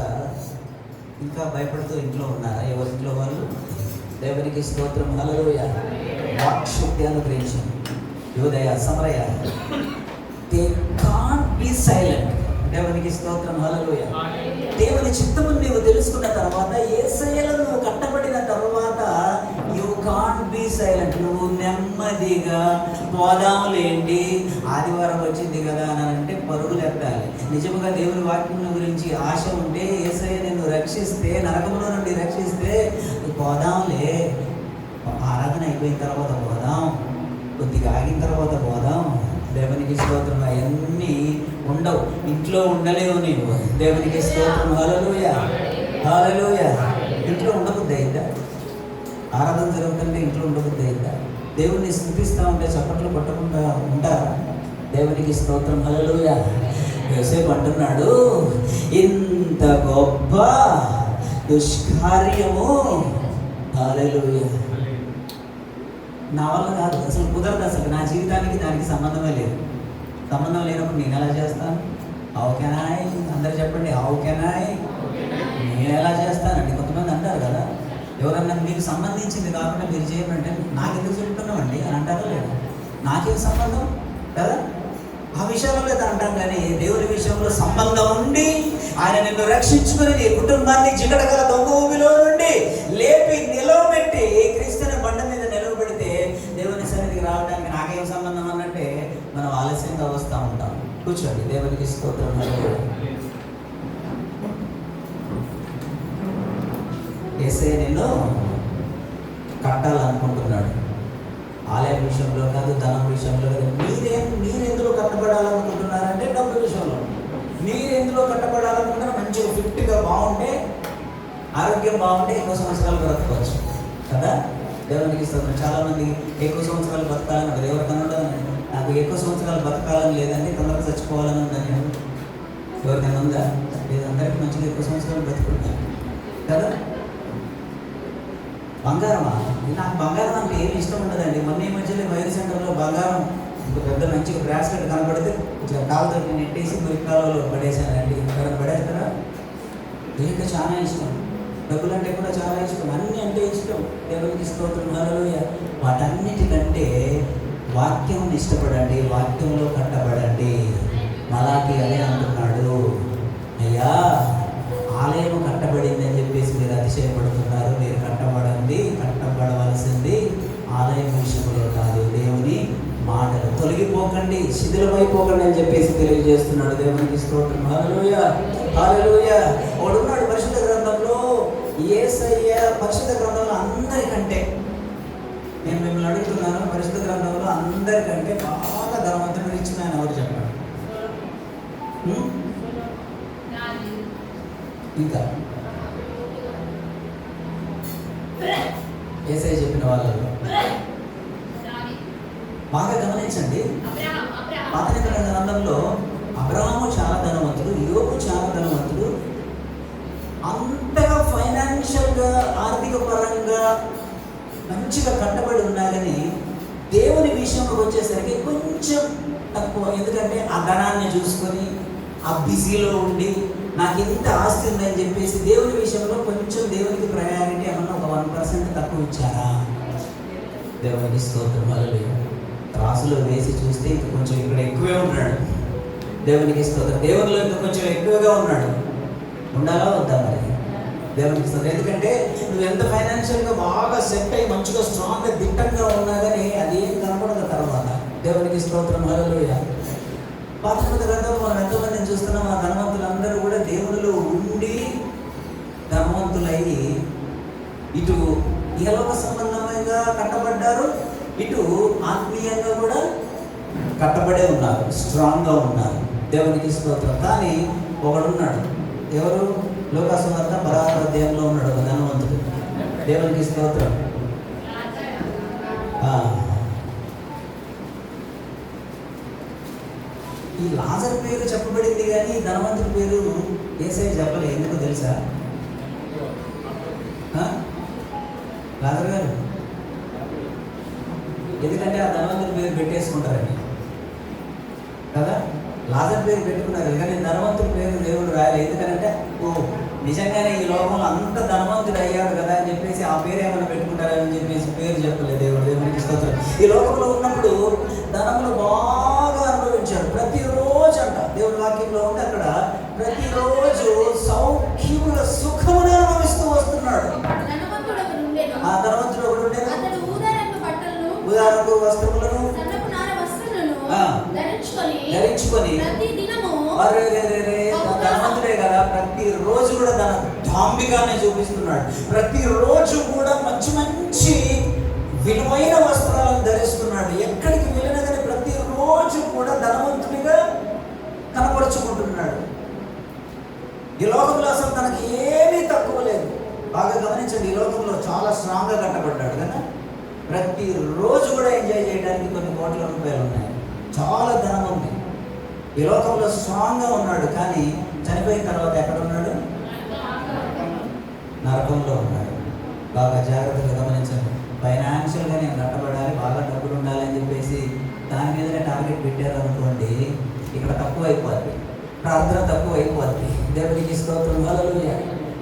ఇంకా భయపడుతూ ఇంట్లో ఉన్నారా? ఎవరింట్లో వాళ్ళు? దేవునికి స్తోత్రం, హల్లెలూయా. వాక్శక్తి అనుగ్రహించారు. యోదయ సమరయ, దే కాంట్ బి సైలెంట్. దేవునికి స్తోత్రం, హల్లెలూయా. దేవుని చిత్తమును నీవు తెలుసుకున్న తర్వాత, యేసయ్యలో నువ్వు కట్టబడిన తర్వాత, యు కాంట్ బి సైలెంట్. నువ్వు నెమ్మదిగా పోదాములేంటి, ఆదివారం వచ్చింది కదా అని అంటే పరుగులు ఎత్తాలి. నిజముగా దేవుని వాక్యం గురించి ఆశ ఉంటే, యేసయ్య నిన్ను రక్షిస్తే, నరకంలో నుండి రక్షిస్తే, పోదాంలే, ఆరాధన అయిపోయిన తర్వాత పోదాం, కొద్దిగా ఆగిన తర్వాత పోదాం. దేవునికి స్తోత్రం. అవన్నీ ఉండవు, ఇంట్లో ఉండలేవు నీవు. దేవునికి స్తోత్రం, హల్లెలూయా, హల్లెలూయా. ఇంట్లో ఉండబుద్ధి అయిందా? ఆరాధన జరుగుతుంటే ఇంట్లో ఉండబుద్ధి అయిందా? దేవుణ్ణి స్తుతిస్తూ ఉంటే చప్పట్లు పట్టకుండా ఉంటారా? దేవునికి స్తోత్రం, హల్లెలూయా. యోసేపు అంటున్నాడు, ఇంత గొప్ప దుష్కార్యము, హల్లెలూయా, నా వల్ల కాదు, అసలు కుదరదు, అసలు నా జీవితానికి దానికి సంబంధమే లేదు. సంబంధం లేనప్పుడు నేను ఎలా చేస్తాను? How can I? అందరు చెప్పండి, హౌ కెన్ ఐ? నేను ఎలా చేస్తానండి? కొంతమంది అంటారు కదా, ఎవరన్నా మీకు సంబంధించింది కాకుండా మీరు చేయమంటే నాకు ఎందుకు చెప్తున్నామండి అని అంటారో లేదు. నాకేం సంబంధం కదా? ఆ విషయంలో లేదు అంటాం, కానీ దేవుని విషయంలో సంబంధం ఉండి ఆయన నిన్ను రక్షించుకుని నీ కుటుంబాన్ని జిగడగల దొంగ ఊబిలో నుండి లేపి నిలవబెట్టి క్రీస్తుని బండ మీద నిలవబెడితే దేవుని సన్నిధికి రావడానికి నాకేం సంబంధం అన్నట్టే మనం ఆలస్యంగా వస్తూ ఉంటాం. కూర్చోండి. దేవునికి స్తోత్రం. యేసయ్య నిన్ను కట్టాలనుకుంటున్నాడు. ఆలయ విషయంలో కాదు, ధనం విషయంలో కాదు. మీరెందులో కట్టబడాలనుకుంటున్నారంటే డబ్బు విషయంలో. మీరెందులో కట్టబడాలనుకుంటున్నారు? మంచిగా ఫిట్గా బాగుంటే, ఆరోగ్యం బాగుంటే ఎక్కువ సంవత్సరాలు బ్రతకవచ్చు కదా. దేవునికి స్తోత్రం. చాలామంది ఎక్కువ సంవత్సరాలు బతకాలని అది ఎవరికన్నా ఉండదు. నాకు ఎక్కువ సంవత్సరాలు బతకాలని లేదండి, తొందరగా చచ్చిపోవాలని ఉందని. ఎవరికైనా ఉందా? లేదు, అందరికీ మంచిగా ఎక్కువ సంవత్సరాలు బతుకుంటారు కదా. బంగారమా? నాకు బంగారం అంటే ఏమి ఇష్టం ఉండదండి. మొన్న ఈ మధ్యలో వైర్ సెంటర్లో బంగారం ఒక పెద్ద మంచిగా బ్రాస్లెట్ కనపడితే ఇట్లా కాలుతో నెట్టేసి మురికాలలో పడేసానండి. ఎవరైనా పడేస్తారా? ఇంకా చాలా ఇష్టం. డబ్బులు అంటే కూడా చాలా ఇష్టం. అన్నీ అంటే ఇష్టం. దేవునికి స్తోత్రం, హల్లెలూయా. వాటన్నిటికంటే వాక్యం ఇష్టపడండి, వాక్యంలో కట్టబడండి. మలాకి అదే అంటున్నాడు. అయ్యా, ఆలయం కట్టబడింది అని చెప్పేసి మీరు అతిశయపడుతున్నారు. మీరు కట్టబడవలసింది ఆలయం విషయంలో కాదు, దేవుని మాటలు. తొలగిపోకండి, శిథిలమైపోకండి అని చెప్పేసి తెలియజేస్తున్నాడు. దేవునికి స్తోత్రం, హల్లెలూయా, హల్లెలూయా. వాడున్నాడు పరిశుద్ధ గ్రంథంలో. యేసయ్య పరిశుద్ధ గ్రంథంలో అందరికంటే, నేను మిమ్మల్ని అడుగుతున్నాను, పరిశుద్ధ గ్రంథంలో అందరికంటే బాగా ధనవంతుడు రిచ్ మ్యాన్ ఎవరు చెప్పండి? ఇంకా యేసయ్య చెప్పిన వాళ్ళలో బాగా గమనించండి. పాత నిబంధన గ్రంథంలో అబ్రహాము చాలా ధనవంతుడు, యోబు చాలా ధనవంతుడు. అంతగా ఫైనాన్షియల్గా, ఆర్థిక పరంగా మంచిగా కట్టబడి ఉన్నా కానీ దేవుని విషయంలో వచ్చేసరికి కొంచెం తక్కువ. ఎందుకంటే ఆ ధనాన్ని చూసుకొని ఆ బిజీలో ఉండి నాకు ఇంత ఆస్తి ఉందని చెప్పేసి దేవుని విషయంలో కొంచెం దేవునికి ప్రయారిటీ ఏమన్నా ఒక 1% తక్కువ ఇచ్చారా? దేవునికి స్తోత్రం, హల్లెలూయా. త్రాసులో వేసి చూస్తే ఇంక కొంచెం ఇక్కడ ఎక్కువే ఉన్నాడు. దేవునికి స్తోత్రం. దేవునిలో ఇంకా కొంచెం ఎక్కువగా ఉన్నాడు. ఉండాలా వద్దా మరి? దేవునికి స్తోత్రం. ఎందుకంటే నువ్వు ఎంత ఫైనాన్షియల్గా బాగా సెట్ అయ్యి మంచిగా స్ట్రాంగ్గా దిట్టంగా ఉన్నా కానీ అది ఏం కనపడదు తర్వాత. దేవునికి స్తోత్రం, హల్లెలూయా. పాత గ్రంథంలో మనం ఎంతోమందిని చూస్తున్నాం. ఆ ధనవంతులందరూ కూడా దేవునిలో ఉండి ధనవంతులయ్యి ఇటు ఇహలోక సంబంధంగా కట్టబడ్డారు, ఇటు ఆత్మీయంగా కూడా కట్టబడే ఉన్నారు, స్ట్రాంగ్గా ఉన్నారు. దేవునికి స్తోత్రం. కానీ ఒకడున్నాడు. ఎవరు? లోకాసువార్త 16వ అధ్యాయంలో ఉన్నాడు ఒక ధనవంతుడు. దేవునికి స్తోత్రం. ఈ లాజరు పేరు చెప్పబడింది కానీ ధనవంతుడి పేరు యేసయ్య చెప్పలే. ఎందుకు తెలుసా? లాజరు గారు, ఎందుకంటే ఆ ధనవంతుడి పేరు పెట్టేసుకుంటారని కదా. లాజర్ పేరు పెట్టుకున్నారు కానీ ధనవంతుడి పేరు దేవుడు రాయలేదు. ఎందుకంటే నిజంగానే ఈ లోకంలో అంత ధనవంతుడు అయ్యాడు కదా అని చెప్పేసి ఆ పేరు ఏమైనా పెట్టుకుంటారని చెప్పేసి పేరు చెప్పలేదు దేవుడు. దేవునికి స్తోత్రం. ఈ లోకంలో ఉన్నప్పుడు ధనములు బాగా అనుభవించాడు. ప్రతిరోజు అంట దేవుడి వాక్యంలో ఉంటే అక్కడ ప్రతిరోజు సౌఖ్యముల సుఖమును అనుభవిస్తూ వస్తున్నాడు. ఆ ధనవంతుడు ఒకడు ఉండేది. ఉదాహరణకు వస్త్రములను ధరించుకొని ధనవంతుడే కదా, ప్రతిరోజు కూడా తన డాంబికాన్ని చూపిస్తున్నాడు. ప్రతిరోజు కూడా మంచి మంచి విలువైన వస్త్రాలను ధరిస్తున్నాడు. ఎక్కడికి వెళ్ళినా కానీ ప్రతిరోజు కూడా ధనవంతుడిగా కనపరుచుకుంటున్నాడు. ఈ లోకంలో అసలు తనకి ఏమీ తక్కువ లేదు. బాగా గమనించండి, ఈ లోకంలో చాలా స్ట్రాంగ్గా కట్టబడ్డాడు కదా. ప్రతిరోజు కూడా ఎంజాయ్ చేయడానికి కొన్ని కోట్ల రూపాయలు ఉన్నాయి, చాలా ధనం ఉంది. ఈ లోకంలో స్ట్రాంగ్గా ఉన్నాడు. కానీ చనిపోయిన తర్వాత ఎక్కడ ఉన్నాడు? నరకంలో ఉన్నాడు. బాగా జాగ్రత్తగా గమనించండి. ఫైనాన్షియల్గా నేను కట్టబడాలి, బాగా డబ్బులు ఉండాలి అని చెప్పేసి దాని మీదనే టార్గెట్ పెట్టారు అనుకోండి, ఇక్కడ తక్కువ అయిపోద్ది, ప్రార్థన తక్కువ అయిపోద్ది. దేవునికి స్తోత్రం, హల్లెలూయా.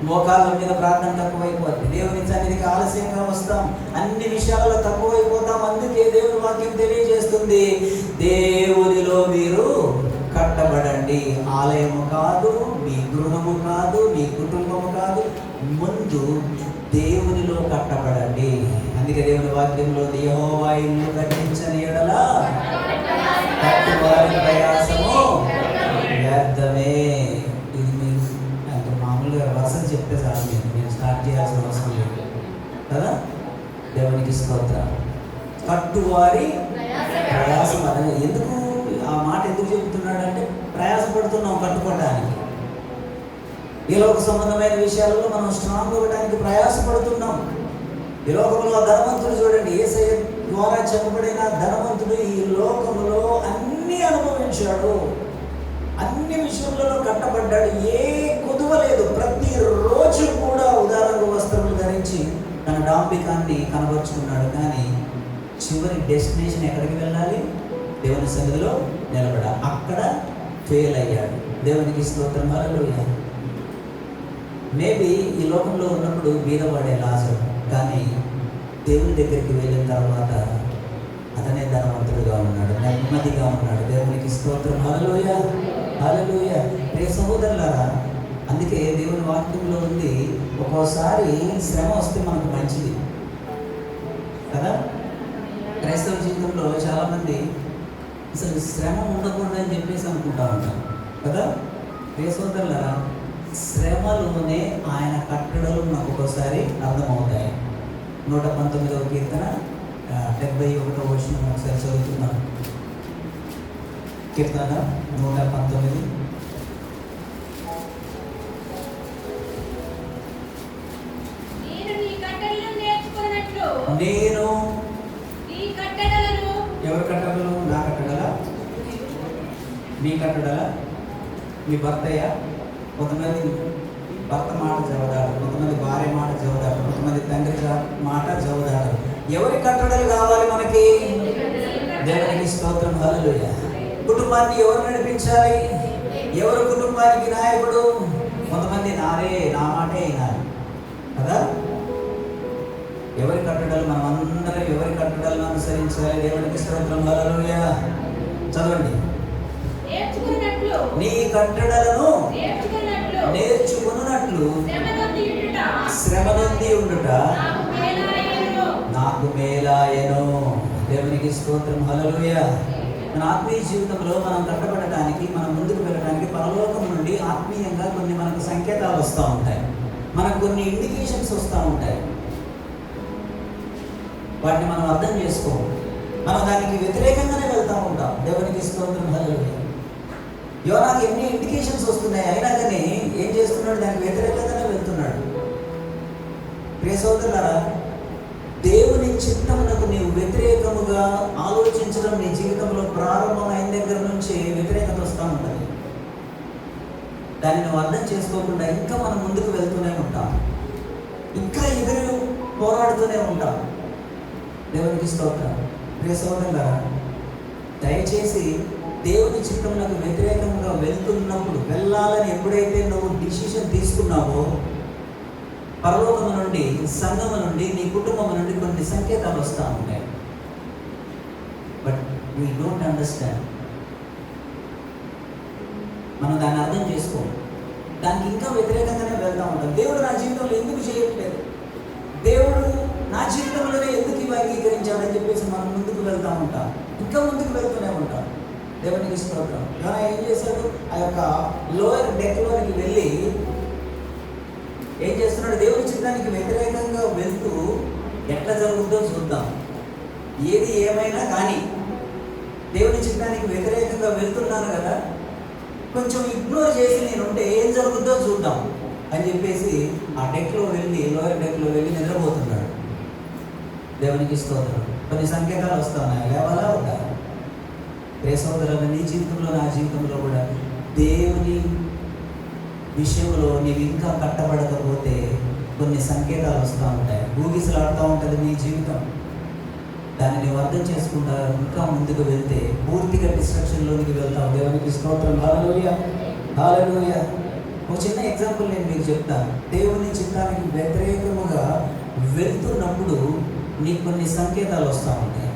మోకాళ్ళ మీద ప్రార్థన తక్కువ అయిపోద్ది. దేవుని సన్నిధికి ఆలస్యంగా వస్తాం, అన్ని విషయాలలో తక్కువ అయిపోతాం. అందుకే దేవుని వాక్యం తెలియజేస్తుంది, దేవునిలో మీరు కట్టబడండి. ఆలయము కాదు, మీ గృహము కాదు, మీ కుటుంబము కాదు, ముందు దేవునిలో కట్టబడండి. అందుకే దేవుని వాక్యంలో యెహోవా ఇల్లు కట్టించని యెడల కట్టువారి ప్రయాసము వ్యర్థమే. ఇది మీరు అంటే మామూలుగా వరుసలు చెప్తే చాలు, మీరు స్టార్ట్ చేయాల్సిన అవసరం లేదు కదా. దేవునికి స్తోత్రం. కట్టువారి ప్రయాసం అదే. ఎందుకు ఆ మాట ఎందుకు చెబుతున్నాడంటే, ప్రయాసపడుతున్నాం కట్టుకోవడానికి. ఈ లోక సంబంధమైన విషయాలలో మనం స్ట్రాంగ్ అవ్వడానికి ప్రయాసపడుతున్నాం. ఈ లోకంలో ధనవంతుడు చూడండి, యేసయ్య ద్వారా చెప్పబడిన ధనవంతుడు ఈ లోకంలో అన్నీ అనుభవించాడు.
అన్ని విషయంలో కట్టబడ్డాడు. ఏ కుదువ లేదు. ప్రతిరోజు కూడా ఉదారంగా వస్త్రములు ధరించి తన డాంబికాన్ని కనబరుచుకున్నాడు. కానీ చివరి డెస్టినేషన్ ఎక్కడికి వెళ్ళాలి? దేవుని సన్నిధిలో నిలబడాలి. అక్కడ ఫెయిల్ అయ్యాడు. దేవునికి స్తోత్రం. హల్లెలూయా. మేబీ ఈ లోకంలో ఉన్నప్పుడు బీదవాడే లాజరు, కానీ దేవుని దగ్గరికి వెళ్ళిన తర్వాత అతనే ధనవంతుడుగా ఉన్నాడు, నెమ్మదిగా ఉన్నాడు. దేవునికి స్తోత్రం. హల్లెలూయా, హల్లెలూయా. ప్రియ సహోదరులారా, అందుకే దేవుని వాక్యంలో ఉంది, ఒక్కోసారి శ్రమ వస్తే మనకు మంచిది కదా. క్రైస్తవ జీవితంలో చాలామంది అసలు శ్రమ ఉండకూడదు అని చెప్పేసి అనుకుంటా ఉంటారు కదా. ప్రియ సహోదరులారా, శ్రమలోనే ఆయన కట్టడలు నాకు ఒక్కోసారి అర్థమవుతాయి. 119వ కీర్తన 71వ వచనం ఒకసారి చదువుతున్నాం. కీర్తన 119. నేను ఎవరి కట్టడలు? నా కట్టడలా? మీ కట్టడలా? మీ భర్తయ్య? కొంతమంది భర్త మాట జవదాడు, కొంతమంది భార్య మాట జవదాడు, కొంతమంది తండ్రి మాట జవదాడు. ఎవరి కట్టడలు కావాలి మనకి? దేవునికి స్తోత్రం. హల్లెలూయా. కుటుంబాన్ని ఎవరు నడిపించాలి? ఎవరు కుటుంబానికి నాయకుడు? కొంతమంది నా మాటే వినాలి కదా. ఎవరి కట్టడలు? మనం అందరం ఎవరి కట్టడలను అనుసరించాలి? దేవునికి స్తోత్రం. హల్లెలూయా. చదవండి. నీ కట్టడలను నేర్చుకున్నట్లు శ్రమ నొంది ఉండుట నాకు మేలాయను. దేవునికి స్తోత్రం. హల్లెలూయా. మన ఆత్మీయ జీవితంలో మనం కట్టబడటానికి, మనం ముందుకు వెళ్ళడానికి పరలోకం నుండి ఆత్మీయంగా కొన్ని మనకు సంకేతాలు వస్తూ ఉంటాయి, మనకు కొన్ని ఇండికేషన్స్ వస్తూ ఉంటాయి. వాటిని మనం అర్థం చేసుకోము. మనం దానికి వ్యతిరేకంగానే వెళ్తూ ఉంటాం. దేవునికి స్తోత్రం. హల్లెలూయా. యోనాకి ఎన్ని ఇండికేషన్స్ వస్తున్నాయి, అయినా కానీ ఏం చేస్తున్నాడు? దానికి వ్యతిరేకంగానే వెళ్తున్నాడు. ప్రియ సోదరులారా, దేవుని చిత్తమునకు నీవు వ్యతిరేకముగా ఆలోచించడం నీ జీవితంలో ప్రారంభమైన దగ్గర నుంచి వ్యతిరేకత వస్తూ ఉంటుంది. దాన్ని నువ్వు అర్థం చేసుకోకుండా ఇంకా మనం ముందుకు వెళ్తూనే ఉంటాం, ఇంకా ఎదురు పోరాడుతూనే ఉంటాం. దేవునికి స్తోత్రం. ప్రియ సోదరులారా, దయచేసి దేవుని చిత్తమునకు వ్యతిరేకంగా వెళ్తున్నప్పుడు, వెళ్ళాలని ఎప్పుడైతే నువ్వు డిసిషన్ తీసుకున్నావో, పరలోకము నుండి, సంఘము నుండి, నీ కుటుంబం నుండి కొన్ని సంకేతాలు వస్తూ ఉంటాయి. But we don't understand. మనం దాన్ని అర్థం చేసుకోము, దానికి ఇంకా వ్యతిరేకంగానే వెళ్తూ ఉంటాం. దేవుడు నా జీవితంలో ఎందుకు చేయట్లేదు, దేవుడు నా జీవితంలోనే ఎందుకు ఇవి అంగీకరించాడని చెప్పేసి మనం ముందుకు వెళ్తూ ఉంటాం, ఇంకా ముందుకు వెళ్తూనే ఉంటాం. దేవునికి స్తోత్రం. యోనా ఏం చేశాడు? ఆ యొక్క లోయర్ డెక్లోనికి వెళ్ళి ఏం చేస్తున్నాడు? దేవుని చిత్తానికి వ్యతిరేకంగా వెళ్తూ ఎట్లా జరుగుతుందో చూద్దాం. ఏది ఏమైనా కానీ దేవుని చిత్తానికి వ్యతిరేకంగా వెళ్తున్నాను కదా, కొంచెం ఇగ్నోర్ చేసి నేనుంటే ఏం జరుగుతుందో చూద్దాం అని చెప్పేసి ఆ డెక్లో వెళ్ళి, లోయర్ డెక్లో వెళ్ళి నిద్రపోతున్నాడు. దేవునికి స్తోత్రం. కొన్ని సంకేతాలు వస్తున్నాయి, లేవాలా వద్దా? ప్రియ సోదరులు, నీ జీవితంలో, నా జీవితంలో కూడా దేవుని విషయంలో నీవు ఇంకా కట్టబడకపోతే కొన్ని సంకేతాలు వస్తూ ఉంటాయి, ఊగిసలాడుతూ ఉంటుంది నీ జీవితం. దాన్ని నువ్వు అర్థం చేసుకుంటా ఇంకా ముందుకు వెళ్తే పూర్తిగా డిస్ట్రక్షన్లోనికి వెళ్తావు. దేవునికి స్తోత్రం. హల్లెలూయా, హల్లెలూయా. ఒక చిన్న ఎగ్జాంపుల్ నేను మీకు చెప్తాను. దేవుని చిత్తానికి వ్యతిరేకముగా వెళ్తున్నప్పుడు నీకు కొన్ని సంకేతాలు వస్తూ ఉంటాయి,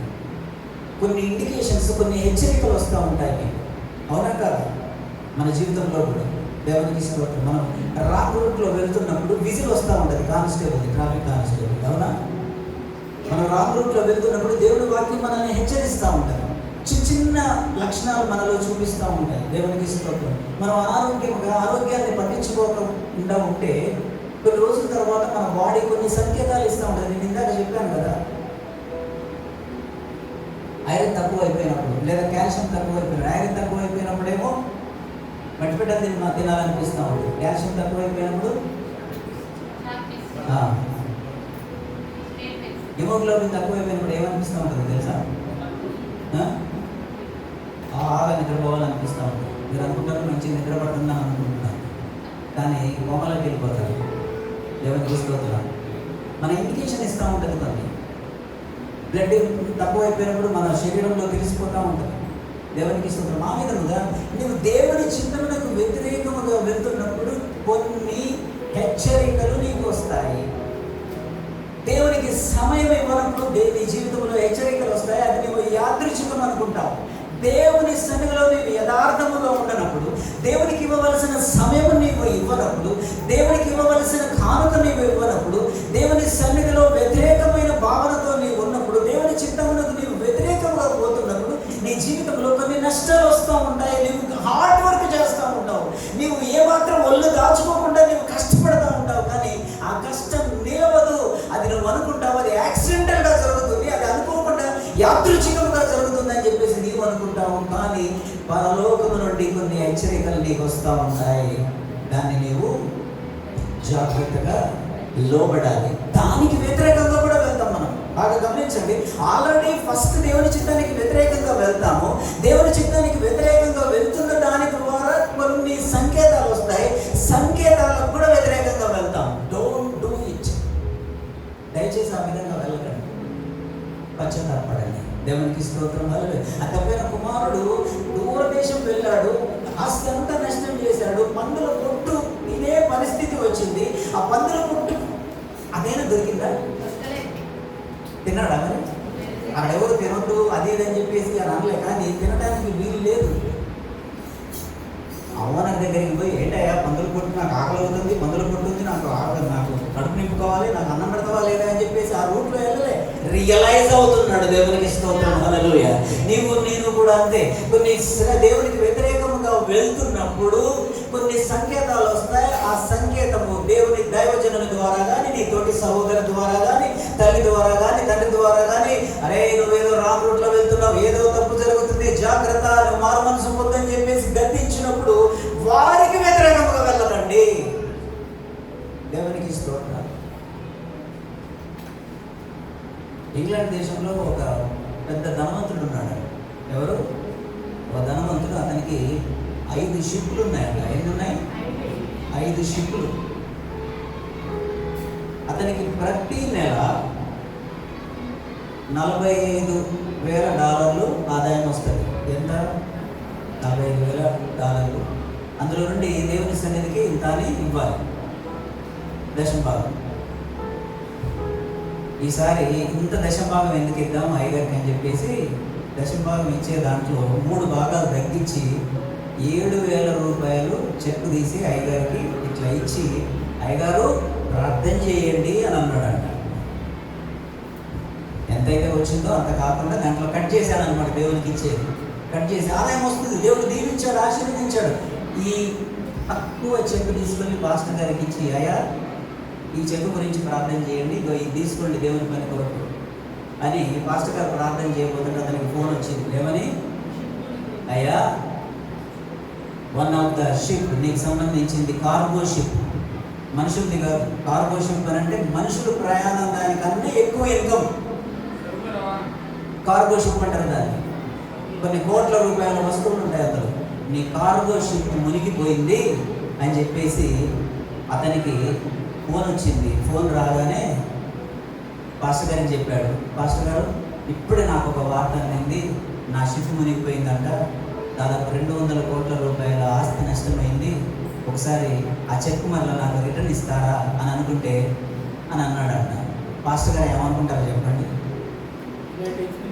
కొన్ని ఇండికేషన్స్, కొన్ని హెచ్చరికలు వస్తూ ఉంటాయి మీకు. అవునా కాదా? మన జీవితంలో కూడా దేవునికి స్తోత్రం. మనం రాంగ్ రూట్లో వెళ్తున్నప్పుడు విజిల్ వస్తూ ఉంటుంది, కానిస్టేబుల్, ట్రాఫిక్ కానిస్టేబుల్. అవునా? మనం రాంగ్ రూట్లో వెళ్తున్నప్పుడు దేవుడి వాక్యం మనల్ని హెచ్చరిస్తూ ఉంటుంది, చిన్న చిన్న లక్షణాలు మనలో చూపిస్తూ ఉంటాయి. దేవునికి స్తోత్రం. మనం ఆరోగ్యాన్ని పట్టించుకోకుండా ఉంటే కొన్ని రోజుల తర్వాత మన బాడీ కొన్ని సంకేతాలు ఇస్తూ ఉంటుంది. నేను ఇందాక చెప్పాను కదా, ఐరన్ తక్కువ అయిపోయినప్పుడు లేదా కాల్షియం తక్కువ అయిపోయినప్పుడు, ఐరన్ తక్కువ అయిపోయినప్పుడేమో మట్టిపెట్ట తినాలనిపిస్తూ ఉంటుంది, కాల్షియం తక్కువ అయిపోయినప్పుడు హిమోగ్లోబిన్ తక్కువ అయిపోయినప్పుడు ఏమనిపిస్తూ ఉంటుంది తెలుసా? ఆగా నిద్రపోవాలనిపిస్తూ ఉంటుంది.
మీరు అనుకుంటారు మంచిగా నిద్ర పడుతుందని అనుకుంటున్నారు, కానీ కోమలోకి వెళ్ళిపోతారు. దేవునికి స్తోత్రం. మన ఇండికేషన్ ఇస్తూ ఉంటుంది. కొన్ని బ్లడ్ తక్కువైపోయినప్పుడు మన శరీరంలో తెలిసిపోతూ ఉంటుంది. దేవునికి స్తోత్రం. ఆ విధముగా నువ్వు దేవుని చింతనకు వ్యతిరేకముగా వెళ్తున్నప్పుడు కొన్ని హెచ్చరికలు నీకు వస్తాయి. దేవునికి సమయం ఇవ్వనప్పుడు నీ జీవితంలో హెచ్చరికలు వస్తాయి. అది నువ్వు యాదృచ్ఛికం అనుకుంటావు. దేవుని సన్నిధిలో నీవు యథార్థముగా ఉండనప్పుడు, దేవునికి ఇవ్వవలసిన సమయం నీవు ఇవ్వనప్పుడు, దేవునికి ఇవ్వవలసిన కానుక నీవు ఇవ్వనప్పుడు, దేవుని సన్నిధిలో వ్యతిరేకమైన భావనతో నీవు ఉన్నప్పుడు, దేవుని చిత్తమునకు నీవు వ్యతిరేకంగా పోతున్నప్పుడు నీ జీవితంలో కొన్ని నష్టాలు వస్తూ ఉంటాయి. నీవు హార్డ్ వర్క్ చేస్తూ ఉంటావు. నీవు ఏమాత్రం ఒళ్ళు దాచుకోకుండా నీవు కష్టపడుతూ ఉంటావు. కానీ ఆ కష్టం నిలవదు. అది నువ్వు అనుకుంటావు అది యాక్సిడెంటల్గా జరుగుతుంది, అది అనుకోకుండా యాదృచ్ఛికంగా జరుగుతుందని చెప్పేసి నీవు అనుకుంటావు. కానీ పరలోకము నుండి కొన్ని హెచ్చరికలు నీకు వస్తూ ఉంటాయి. దాన్ని నీవు జాగ్రత్తగా లోబడాలి. దానికి వ్యతిరేకంగా కూడా వెళ్తాం మనం. బాగా గమనించండి. ఆల్రెడీ ఫస్ట్ దేవుని చిత్తానికి వ్యతిరేకంగా వెళ్తాము. దేవుని చిత్తానికి వ్యతిరేకంగా వెళ్తున్న దాని ద్వారా కొన్ని సంకేతాలు వస్తాయి. సంకేతాలకు కూడా వ్యతిరేకంగా వెళ్తాం. Don't do it. దయచేసి ఆ విధంగా వెళ్ళకండి. పశ్చాత్తాపడండి. దేవునికి స్తోత్రం. ఆ తప్పైన కుమారుడు దూరదేశం వెళ్ళాడు, ఆస్తి అంతా నష్టం చేశాడు, పందుల పొట్టు ఇదే పరిస్థితి వచ్చింది. ఆ పందుల పొట్టు అదేనా దొరికిందా? తిన్నాడా? మరి అక్కడ ఎవరు తినొద్దు అది ఇదని చెప్పేసి అని అనలే, కానీ తినడానికి వీలు లేదు. అవ్వన దగ్గరికి పోయి ఏంటయ్యా పందులు పొట్టు, నాకు ఆకలి అవుతుంది, పందులు పొట్టుంది, నాకు కడుపు నింపుకోవాలి, నాకు అన్నం పెడతావా లేదా అని చెప్పేసి ఆ రూట్లో వెళ్ళలే. రియలైజ్ అవుతున్నాడు. దేవునికి స్తోత్రం. హల్లెలూయా. నేను కూడా అంతే. కొన్ని దేవునికి వ్యతిరేకంగా వెళ్తున్నప్పుడు కొన్ని సంకేతాలు వస్తాయి. ఆ సంకేతము దేవుని దైవజనుల ద్వారా కానీ, నీ తోటి సహోదరు ద్వారా కానీ, తల్లి ద్వారా కానీ, తండ్రి ద్వారా కానీ, అరే నువ్వేదో రాంగ్ రూట్లో వెళ్తున్నావు, ఏదో తప్పు జరుగుతుంది, జాగ్రత్త, నువ్వు మారు మనసు పొందని చెప్పేసి గద్దించినప్పుడు వారికి వ్యతిరేకంగా వెళ్ళకండి. దేవునికి స్తోత్రం. ఇంగ్లాండ్ దేశంలో ఒక పెద్ద ధనవంతుడు ఉన్నాడు. ఎవరు? ఒక ధనవంతుడు. అతనికి 5 షిప్పులు ఉన్నాయంట. ఎన్ని ఉన్నాయి? 5 షిప్పులు. అతనికి ప్రతి నెల $45,000 ఆదాయం వస్తుంది. ఎంత? $45,000. అందులో నుండి దేవుని సన్నిధికి ఇంత అని ఇవ్వాలి, దశంభాగం. ఈసారి ఇంత దశంభాగం ఎందుకు ఇద్దాం అయ్యగారికి అని చెప్పేసి దశంభాగం ఇచ్చే దాంట్లో 3 భాగాలు తగ్గించి $7,000 చెక్కు తీసి అయ్యగారికి ఇట్లా ఇచ్చి, అయ్యగారు ప్రార్థన చేయండి అని అన్నాడంట. ఎంతైతే వచ్చిందో అంత కాకుండా దాంట్లో కట్ చేశాను అనమాట. దేవునికి ఇచ్చేది కట్ చేసి ఆదాయం వస్తుంది. దేవుడు దీవించాడు, ఆశీర్వదించాడు. ఈ తక్కువ చెక్కు తీసుకొని పాస్టర్ గారికి ఇచ్చి, అయ్యా ఈ చెక్కు గురించి ప్రార్థన చేయండి, ఇది తీసుకోండి దేవుని పని కొరకు అని పాస్టర్ గారు ప్రార్థన చేయబోతుంటే అతనికి ఫోన్ వచ్చింది. ఏమని? అయ్యా, వన్ ఆఫ్ ద షిప్ నీకు సంబంధించింది కార్గో షిప్, మనుషులది కాదు. కార్గో షిప్ అని అంటే మనుషులు ప్రయాణం దానికన్నా ఎక్కువ ఇన్కమ్. కార్గో షిప్ అంటారు దాన్ని. కొన్ని కోట్ల రూపాయల వస్తువులు ఉంటాయి అందులో. నీ కార్గో షిప్ మునిగిపోయింది అని చెప్పేసి అతనికి ఫోన్ వచ్చింది. ఫోన్ రాగానే పాస్టర్ గారికి చెప్పాడు. పాస్టర్ గారు, ఇప్పుడే నాకు ఒక వార్త అందింది, నా షిప్ మునిగిపోయిందంట, దాదాపు 200 కోట్ల రూపాయల ఆస్తి నష్టమైంది, ఒకసారి ఆ చెక్ మళ్ళీ నాకు రిటర్న్ ఇస్తారా అని అనుకుంటే అని అన్నాడంట. పాస్టర్ గారు ఏమనుకుంటారో చెప్పండి.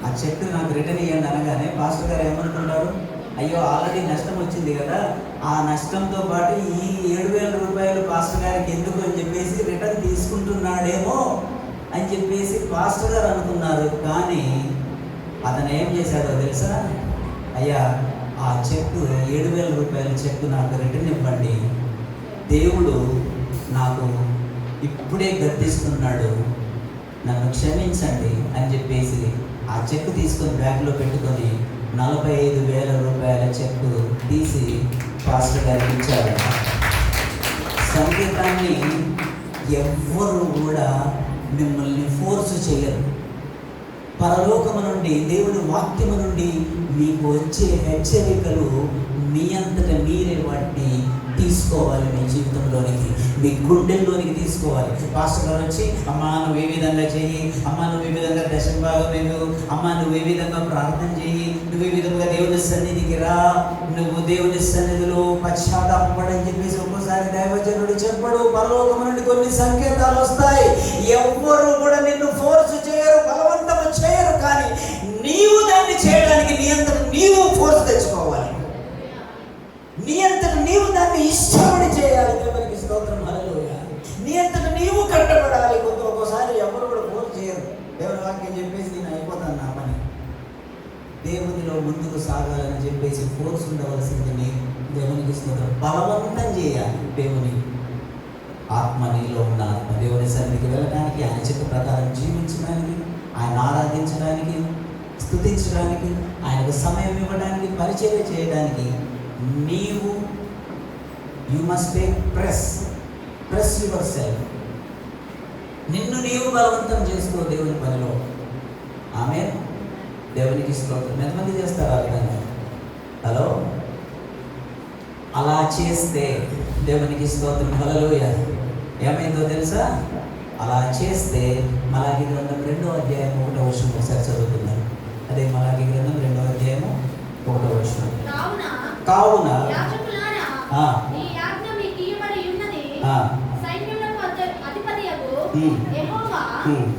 ఆ చెక్ నాకు రిటర్న్ ఇవ్వండి అనగానే పాస్టర్ గారు ఏమనుకుంటారు? అయ్యో ఆల్రెడీ నష్టం వచ్చింది కదా, ఆ నష్టంతో పాటు ఈ $7,000 పాస్టర్ గారికి ఎందుకు అని చెప్పేసి రిటర్న్ తీసుకుంటున్నాడేమో అని చెప్పేసి పాస్టర్ గారు అనుకున్నారు. కానీ అతను ఏం చేశాడో తెలుసా? అయ్యా, ఆ చెక్ $7,000 చెక్ నాకు రిటర్న్ ఇవ్వండి, దేవుడు నాకు ఇప్పుడే గద్దిస్తున్నాడు, నన్ను క్షమించండి అని చెప్పేసి ఆ చెక్ తీసుకొని బ్యాగ్లో పెట్టుకొని $45,000 చెక్ తీసి పాస్టర్ గారికి ఇచ్చారు. సంగీతాన్ని ఎవ్వరు కూడా మిమ్మల్ని ఫోర్స్ చేయరు. పరలోకము నుండి, దేవుని వాక్యము నుండి మీకు వచ్చే హెచ్చరికలు మీ అంతటా మీరే వాటిని తీసుకోవాలి. మీ జీవితంలోనికి, మీ గుండెల్లోనికి తీసుకోవాలి. పాస్టర్ గారు వచ్చి అమ్మా నువ్వు ఏ విధంగా చెయ్యి, అమ్మా నువ్వు ఏ విధంగా దశంభాగం వేయవు, అమ్మా నువ్వు ఏ విధంగా ప్రార్థన చెయ్యి, నువ్వు ఏ విధంగా దేవుని సన్నిధికి రా, నువ్వు దేవుని సన్నిధిలో పశ్చాత్తాపడని చెప్పేసి ఒక్కోసారి దైవజనుడు చెప్పడు. పరలోకం నుండి కొన్ని సంకేతాలు వస్తాయి. ఎవ్వరు కూడా నిన్ను ఫోర్స్ చేయరు, బలవంతం చేయరు. కానీ నీవు దాన్ని చేయడానికి నీ అంతట నీవు ఫోర్స్ తెచ్చుకోవాలి. నీ అంతట నీవు దాన్ని ఇష్టపడి చేయాలి. దేవునికి స్తోత్రం, హల్లెలూయా. నీ అంతట నీవు కట్టబడాలి. ఒక్కోసారి ఎవరు కూడా ఫోర్స్ చేయరు. దేవుని వాక్యం చెప్పేసి నేను అయిపోతాను నా పని, దేవునిలో ముందుకు సాగాలని చెప్పేసి ఫోర్స్ ఉండవలసింది నీకు. దేవునికి స్తోత్రం. బలవంతం చేయాలి. దేవుని ఆత్మ నీలో ఉన్న ఆత్మ దేవుని సన్నిధికి వెళ్ళడానికి, ఆయన చిత్త ప్రకారం జీవించడానికి, ఆయన ఆరాధించడానికి, స్తుతించడానికి, ఆయనకు సమయం ఇవ్వడానికి, పరిచయం చేయడానికి నీవు you must take press your self. నిన్ను నీవు బలవంతం చేసుకో దేవుని పనిలో. ఆమేన్. దేవునికి స్తోత్రం. ఎంతమంది చేస్తారు ఆ విధంగా? హలో, అలా చేస్తే దేవునికి స్తోత్రం, హల్లెలూయా. ఏమైందో తెలుసా? అలా చేస్తే మలాకి గ్రంథం 2వ అధ్యాయం 1వ వచనం ఒకసారి చదువుతున్నారు. అదే మలాకి గ్రంథం 2వ అధ్యాయం 1వ వచనం. కావున
ఈ ఆజ్ఞ మీకు ఇయ్యబడి ఉన్నది. సైన్యములకు అధిపతియగు యెహోవా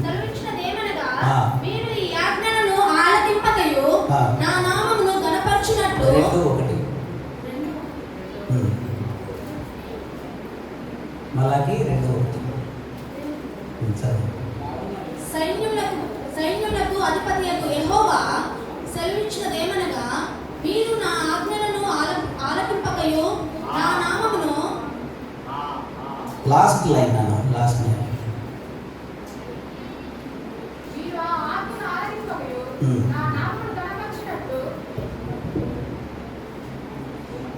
సెలవిచ్చినదేమనగా, మీరు ఈ ఆజ్ఞలను ఆలకింపకయు నా నామమును ఘనపరచునట్లు.
2:1 మలాకి 2:1
సైన్యములకు అధిపతియగు యెహోవా సెలవిచ్చినదేమనగా, మీరు నా ఆజ్ఞలను ఆలకింపకయు నా నామమును.
లాస్ట్ లైన్ అన్న, లాస్ట్ లైన్.
మీరు ఆ ఆజ్ఞను ఆలకింపకయు నా నామమును ఘనపరచునట్లు.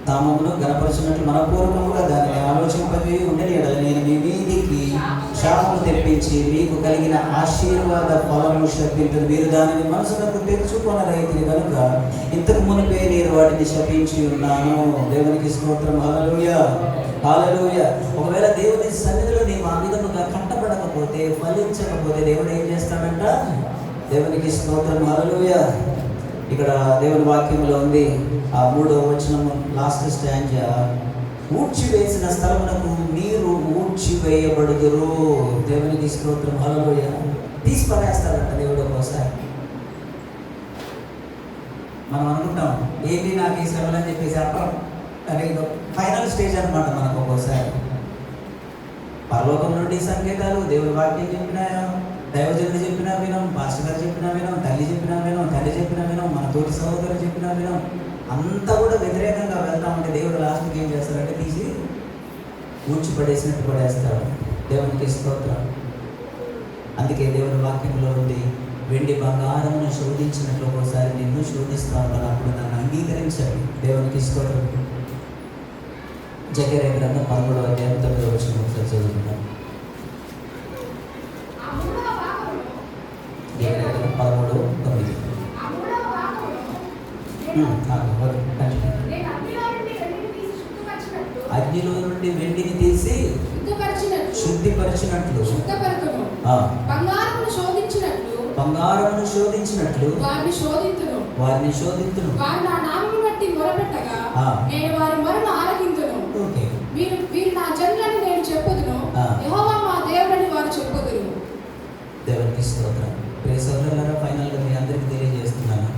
నామమును ఘనపరచునట్లు మనపూర్వకముగా దానిని ఆలోచింపవి ఉండని ఎడల నేను మీ మీదికి శాపము తెప్పించి మీకు కలిగిన ఆశీర్వాద ఫలము శపించును. మీరు దానిని మనసులకు తెచ్చుకొనరైతిరి కనుక ఇంతకు మునిపే నేను వాటిని శపించి ఉన్నాను. దేవునికి స్తోత్రం, హల్లెలూయా, హల్లెలూయా. ఒకవేళ దేవుని సన్నిధిలో నీవు ఆ విధముగా కట్టబడకపోతే, ఫలించకపోతే దేవుడు ఏం చేస్తాడంట? దేవునికి స్తోత్రం, హల్లెలూయా. ఇక్కడ దేవుని వాక్యంలో ఉంది, ఆ 3వ వచనము లాస్ట్ స్టాంజా, ఊడ్చివేసిన స్థలమునకు మీరు ఊడ్చివేయబడుదురు. దేవునికి స్తోత్రం, హల్లెలూయా. తీసి పడేస్తాడంట దేవుడు. ఒక్కోసారి మనం అనుకుంటాం ఏంటి నాకు ఈ శ్రమలు అని చెప్పేసి అప్పడం అనేది ఫైనల్ స్టేజ్ అనమాట మనకు. ఒక్కోసారి పరలోకం నుండి సంకేతాలు, దేవుడి వాక్యం చెప్పినా, దైవజనుడు చెప్పినా వినం, పాస్టర్ గారు చెప్పినా వినం, తల్లి చెప్పినా వినం, తండ్రి చెప్పినా వినం, మన తోటి సహోదరులు చెప్పినా వినం, అంతా కూడా వ్యతిరేకంగా వెళ్తా ఉంటే దేవుడు లాస్ట్కి ఏం చేస్తాడంటే తీసి ఊడ్చిపడేసినట్టు పడేస్తాడు. దేవునికి స్తోత్రం. అందుకే దేవుని వాక్యంలో ఉంది, వెండి బంగారమును శోధించినట్లు ఒకసారి నిన్ను శోధిస్తా ఉన్నాను, అప్పుడు నన్ను అంగీకరించాలి. దేవునికి స్తోత్రం. జకర్యా గ్రంథం 13వ అధ్యాయం 9వ వచనం ఒకసారి చదువుకుంటాం. జకర్యా గ్రంథం 13:9. అగ్నిలో నుండి వెండిని తీసి శుద్ధిపరచినట్లు
బంగారమును
శోధించినట్లు వారిని శోధింతును.
వారు నా నామమును బట్టి మొరపెట్టగా నేను వారి మొరను ఆలకింతును. వీరు నా జనులని నేను చెప్పుదును, యెహోవా మా దేవుడని వారు చెప్పుదురు.
దేవునికి స్తోత్రం. ప్రియ సోదరులారా, ఫైనల్గా మీ అందరికీ తెలియజేస్తున్నాను,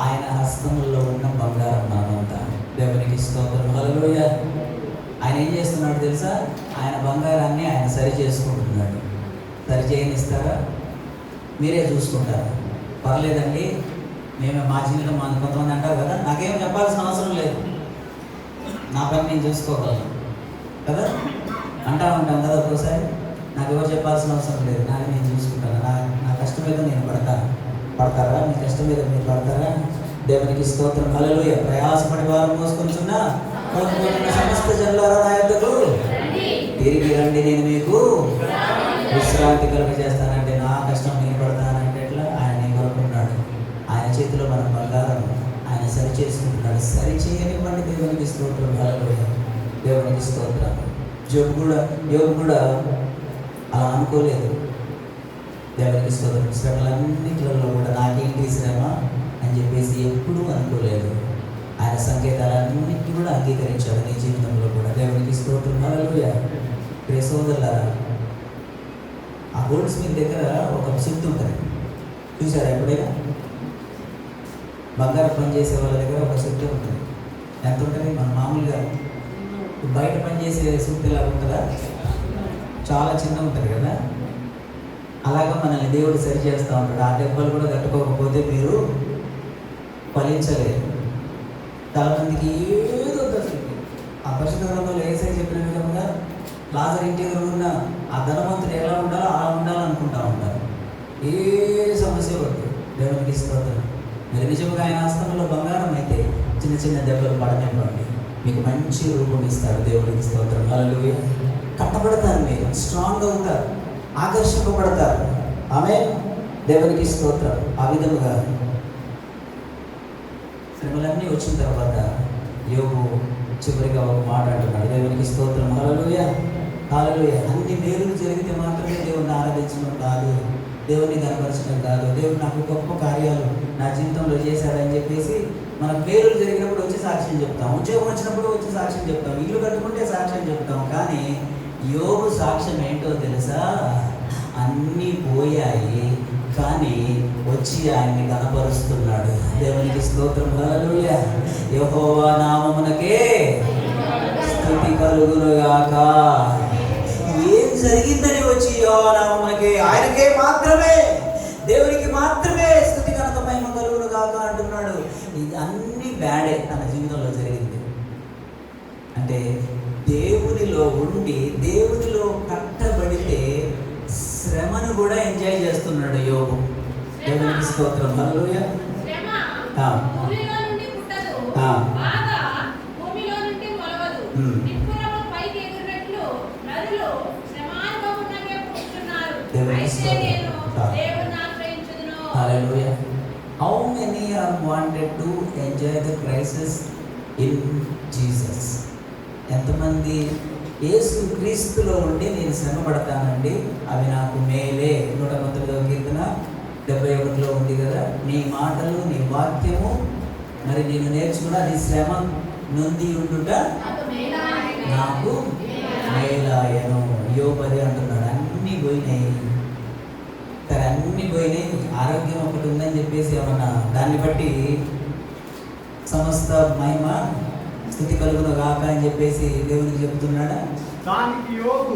ఆయన హస్తముల్లో ఉన్న బంగారం నామంతా. దేవునికి స్తోత్రం, హల్లెలూయా. ఆయన ఏం చేస్తున్నాడు తెలుసా? ఆయన బంగారాన్ని ఆయన సరి చేసుకుంటున్నాడు. సరి చేయనిస్తారా? మీరే చూసుకుంటారా? పర్లేదండి, మేము మా జీవితం మా కొంతమంది అంటారు కదా, నాకేం చెప్పాల్సిన అవసరం లేదు, నా పని నేను చూసుకోగలను కదా అంటా ఉంటాం కదా ఒక్కోసారి. నాకు ఎవరు చెప్పాల్సిన అవసరం లేదు, నాకు నేను చూసుకుంటాను, నా కష్టం మీద నేను పడతారా? మీ కష్టం మీద మీరు పడతారా? దేవునికి స్తోత్రం, హల్లెలూయా. ప్రయాసపడి వారు మోసుకొనిచున్న సమస్త జనులారా నా యొద్దకు తిరిగి రండి, నేను మీకు విశ్రాంతి కలుగజేస్తానంటే, నా కష్టం నేను పడతానంటే ఎట్లా? ఆయన కోరుకున్నాడు. ఆయన చేతిలో మన బంగారం ఆయన సరి చేసుకుంటున్నాడు. సరి చేయనివ్వండి. దేవునికి స్తోత్రం. హల్లెలూయా. దేవునికి స్తోత్రం. యోబు కూడా అలా అనుకోలేదు. దేవునికి స్తోత్రం. శ్రమలన్నింటిలో కూడా నాకేంటి శ్రమ అని చెప్పేసి ఎప్పుడూ అనుకోలేదు. ఆయన సంకేతాలన్నింటినీ కూడా అంగీకరించాడు నీ జీవితంలో కూడా. దేవునికి స్తోత్రం. హల్లెలూయా. ప్రియ సోదరులారా, ఆ గోల్డ్ స్మిత్ దగ్గర ఒక సుత్తి ఉంటుంది, చూసారా ఎప్పుడైనా? బంగారం పని చేసే వాళ్ళ దగ్గర ఒక సుత్తి ఉంటుంది. ఎంత ఉంటుంది? మన మామూలుగా బయట పని చేసే సుత్తిలా ఉంటుందా? చాలా చిన్న ఉంటుంది కదా. అలాగా మనల్ని దేవుడు సరి చేస్తూ ఉంటాడు. ఆ దెబ్బలు కూడా కట్టుకోకపోతే మీరు ఫలించలేదు. చాలామందికి ఏదో దశకి ఆ పరిశుద్ధ గ్రంథంలో యేసయ్య చెప్పిన విధంగా లాజరు ఇంటి దగ్గర ఉన్న ఆ ధనవంతుడు ఎలా ఉండాలో అలా ఉండాలనుకుంటా ఉంటారు. ఏ సమస్య పడుతుంది. దేవునికి స్తోత్రం. మీరు నిజంగా ఆయన హస్తంలో బంగారం అయితే చిన్న చిన్న దెబ్బలు పడనివ్వండి, మీకు మంచి రూపం ఇస్తాడు. దేవునికి స్తోత్రం. హల్లెలూయా. కట్టబడతారు, మీరు స్ట్రాంగ్ అవుతారు, ఆకర్షింపబడతారు. ఆమేన్. దేవునికి స్తోత్రం. ఆ విధముగా శ్రమలన్నీ వచ్చిన తర్వాత యోబు చివరిగా ఒక మాట అంటున్నాడు. దేవునికి స్తోత్రం. హల్లెలూయా. హల్లెలూయా. అన్ని మేలులు జరిగితే మాత్రమే దేవుణ్ణి ఆరాధించడం కాదు, దేవుణ్ణి కనపరచడం కాదు. దేవుడు నాకు గొప్ప కార్యాలు నా జీవితంలో చేశాడని చెప్పేసి మనకు మేలులు జరిగినప్పుడు వచ్చి సాక్ష్యం చెప్తాం, ఉద్యోగం వచ్చినప్పుడు వచ్చి సాక్ష్యం చెప్తాం, ఇల్లు కట్టుకుంటే సాక్ష్యం చెప్తాం. కానీ యోబు సాక్ష్యం ఏంటో తెలుసా? అన్నీ పోయాయి కానీ వచ్చి ఆయన్ని కనపరుస్తున్నాడు. దేవునికి స్తోత్రం. హల్లెలూయా. యెహోవా నామమునకే స్తుతి కలుగునుగాక. ఏం జరిగిందని వచ్చి యెహోవా నామమునకే, ఆయనకే మాత్రమే, దేవునికి మాత్రమే స్తుతి ఘనత మహిమ కలుగునుగాక అంటున్నాడు. ఇది అన్ని బ్యాడే తన జీవితంలో జరిగింది. అంటే దేవునిలో ఉండి దేవునిలో కట్టబడితే శ్రమను కూడా ఎంజాయ్ చేస్తున్నాడు యోబు. దేవునికి స్తోత్రం. హల్లెలూయా. Hallelujah. How many are wanted to enjoy the crisis in Jesus? ఎంతమంది యేసు క్రీస్తులో ఉండి నేను శ్రమ పడతానండి, అవి నాకు మేలే. 119వ కీర్తన 71లో ఉంది కదా, నీ మాటలు నీ వాక్యము మరి నేను నేర్చుకున్న అది శ్రమ నొంది ఉండుట నాకు మేలాయను. యోబు అంటున్నాడు. అన్నీ పోయినాయి, సరే అన్నీ పోయినాయి, ఆరోగ్యం ఒకటి ఉందని చెప్పేసి ఏమన్నా దాన్ని బట్టి సమస్త మహిమ స్థుతి కలుగును గాక అని చెప్పేసి దేవునికి చెప్తున్నాడా?
దానికి యోబు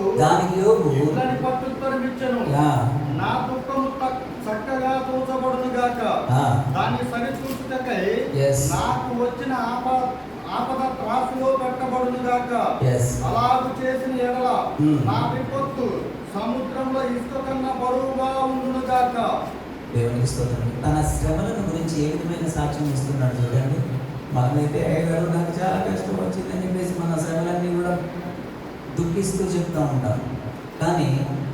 నా దుఃఖము చక్కగా తోచబడును గాక, దాన్ని సరిచూచుటకై నాకు వచ్చిన ఆపద త్రాసులో పెట్టబడును గాక. అలాగు చేసిన ఎడల నా విపత్తు సముద్రంలో ఇసుక కన్నా బరువుగా ఉండును గాక.
దేవునికి స్తోత్రం. తన శ్రమలను గురించి ఏ విధమైన సాక్ష్యం ఇస్తున్నాడు చూడండి. మనమైతే అయ్యగారు నాకు చాలా కష్టం వచ్చిందని చెప్పేసి మన శ్రమలన్నీ కూడా దుఃఖిస్తూ చెప్తూ ఉంటాం. కానీ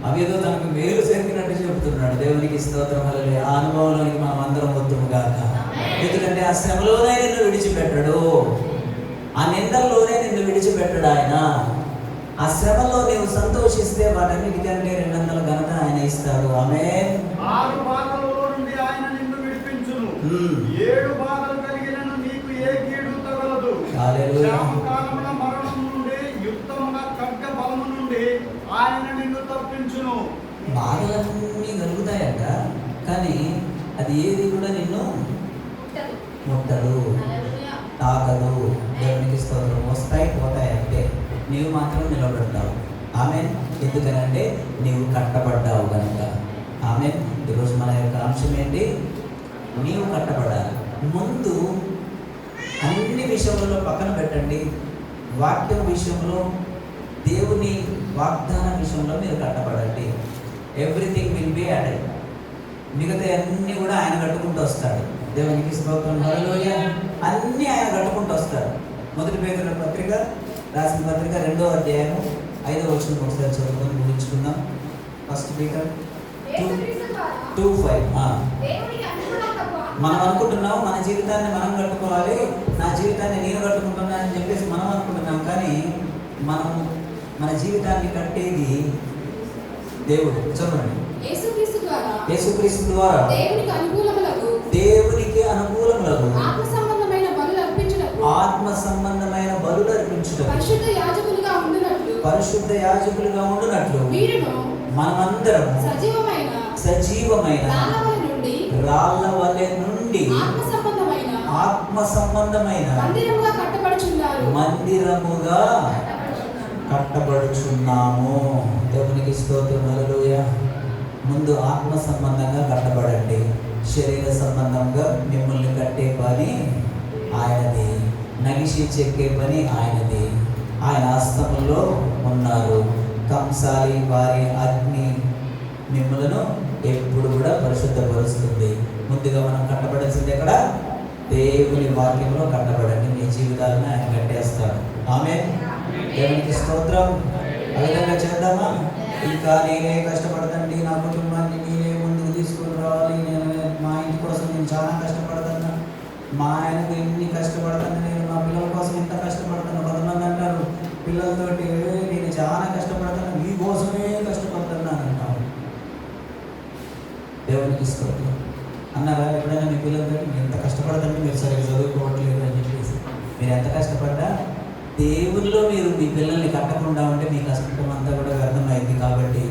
అవేదో తనకు మేలు జరిగినట్టు చెబుతున్నాడు. దేవునికి స్తోత్రం. హల్లెలూయా. ఆ అనుభవంలోనికి మనం అందరం వద్దుము గాక. ఎందుకంటే ఆ శ్రమలోనే నిన్ను విడిచిపెట్టడు, ఆ నిందల్లోనే నిన్ను విడిచిపెట్టడు ఆయన. ఆ శ్రమలో నీవు సంతోషిస్తే వాటన్నిటికంటే 200 ఘనత ఆయన ఇస్తాడు. ఆమేన్.
6 బాధలలో నుండి ఆయన నిన్ను విడిపించును, 7 బాధలు కలిగినను నీకు ఏ కీడు తగలదు.
హల్లెలూయా.
శ్రమకాలమున మరణం నుండి యుక్తమున ఖడ్గ బలము నుండి ఆయన నిన్ను తప్పించును.
బాధలన్నీ కలుగుతాయట, కానీ అది ఏది కూడా నిన్ను ముట్టదు, తాకదు. దేవునికి స్తోత్రం. వస్తాయి పోతాయి అంటే నీవు మాత్రం నిలబడతావు. ఆమేన్. ఎందుకనంటే నీవు కట్టబడ్డావు కనుక. ఆమేన్. ఈరోజు మన యొక్క అంశం ఏంటి? నీవు కట్టబడాలి. ముందు అన్ని విషయంలో పక్కన పెట్టండి. వాక్యం విషయంలో, దేవుని వాగ్దాన విషయంలో మీరు కట్టబడండి. Everything will be added. మిగతా అన్నీ కూడా ఆయన కట్టుకుంటూ వస్తాడు. దేవునికి స్తోత్రం. హల్లెలూయా. అన్నీ ఆయన కట్టుకుంటూ వస్తాడు. 1 పేతురు పత్రిక రాసిన పత్రిక 2వ అధ్యాయం 5వ వచనం ఒకసారి చదువుకొని ముగించుకుందాం. 1 Peter 2:5.
మనం అనుకుంటున్నాం మన జీవితాన్ని మనం కట్టుకోవాలి, నా జీవితాన్ని నేను కట్టుకుంటున్నానని చెప్పేసి మనం అనుకుంటున్నాం. కానీ మనం మన జీవితాన్ని కట్టేది దేవుడు. చదవండి.
యేసుక్రీస్తు ద్వారా
దేవునికి అనుకూలములకు ఆత్మ సంబంధమైన బలులు అర్పించుటకు పరిశుద్ధ యాజకులుగా ఉండునట్లు మనమందరం సజీవమైన రాళ్ళ వలె నుండి ఆత్మ సంబంధమైన మందిరముగా కట్టబడుచున్నాము. దేవునికి స్తోత్రం. హల్లెలూయా. ముందు ఆత్మ సంబంధంగా కట్టబడండి. శరీర సంబంధంగా మిమ్మల్ని కట్టే పని ఆయనది, నగిషి చెక్కే పని ఆయనది. ఆయన హస్తములో ఉన్నారు. కంసాలి వారి అగ్ని మిమ్మలను ఎప్పుడు కూడా పరిశుద్ధపరుస్తుంది. ముందుగా మనం కట్టబడాల్సింది ఎక్కడ? దేవుని వాక్యంలో కట్టబడండి. మీ జీవితాలను ఆయన కట్టేస్తాడు. ఆమేన్. దేవునికి స్తోత్రం. ఆ విధంగా చేద్దామా? ఇంకా నేనే కష్టపడతండి, నా కుటుంబాన్ని నేనే ముందుకు తీసుకుని రావాలి, నేను మా ఇంటి కోసం నేను చాలా కష్టపడతాను, మా ఆయనకు ఇన్ని కష్టపడతాను, నేను మా పిల్లల కోసం ఇంత కష్టపడతాను. కొంతమంది అంటారు పిల్లలతోటి, నేను చాలా కష్టపడతాను, మీకోసమే కష్టపడుతున్నాను అంటాను. దేవునికి స్తోత్రం. అన్నారా ఎప్పుడైనా మీ పిల్లలతో ఎంత కష్టపడతాను, మీరు సరిగ్గా చదువుకోవట్లేదు అని చెప్పేసి? మీరు ఎంత కష్టపడ్డా దేవుల్లో మీరు మీ పిల్లల్ని కట్టకుండా ఉంటే మీ కష్టం అంతా కూడా వ్యర్థమైంది. కాబట్టి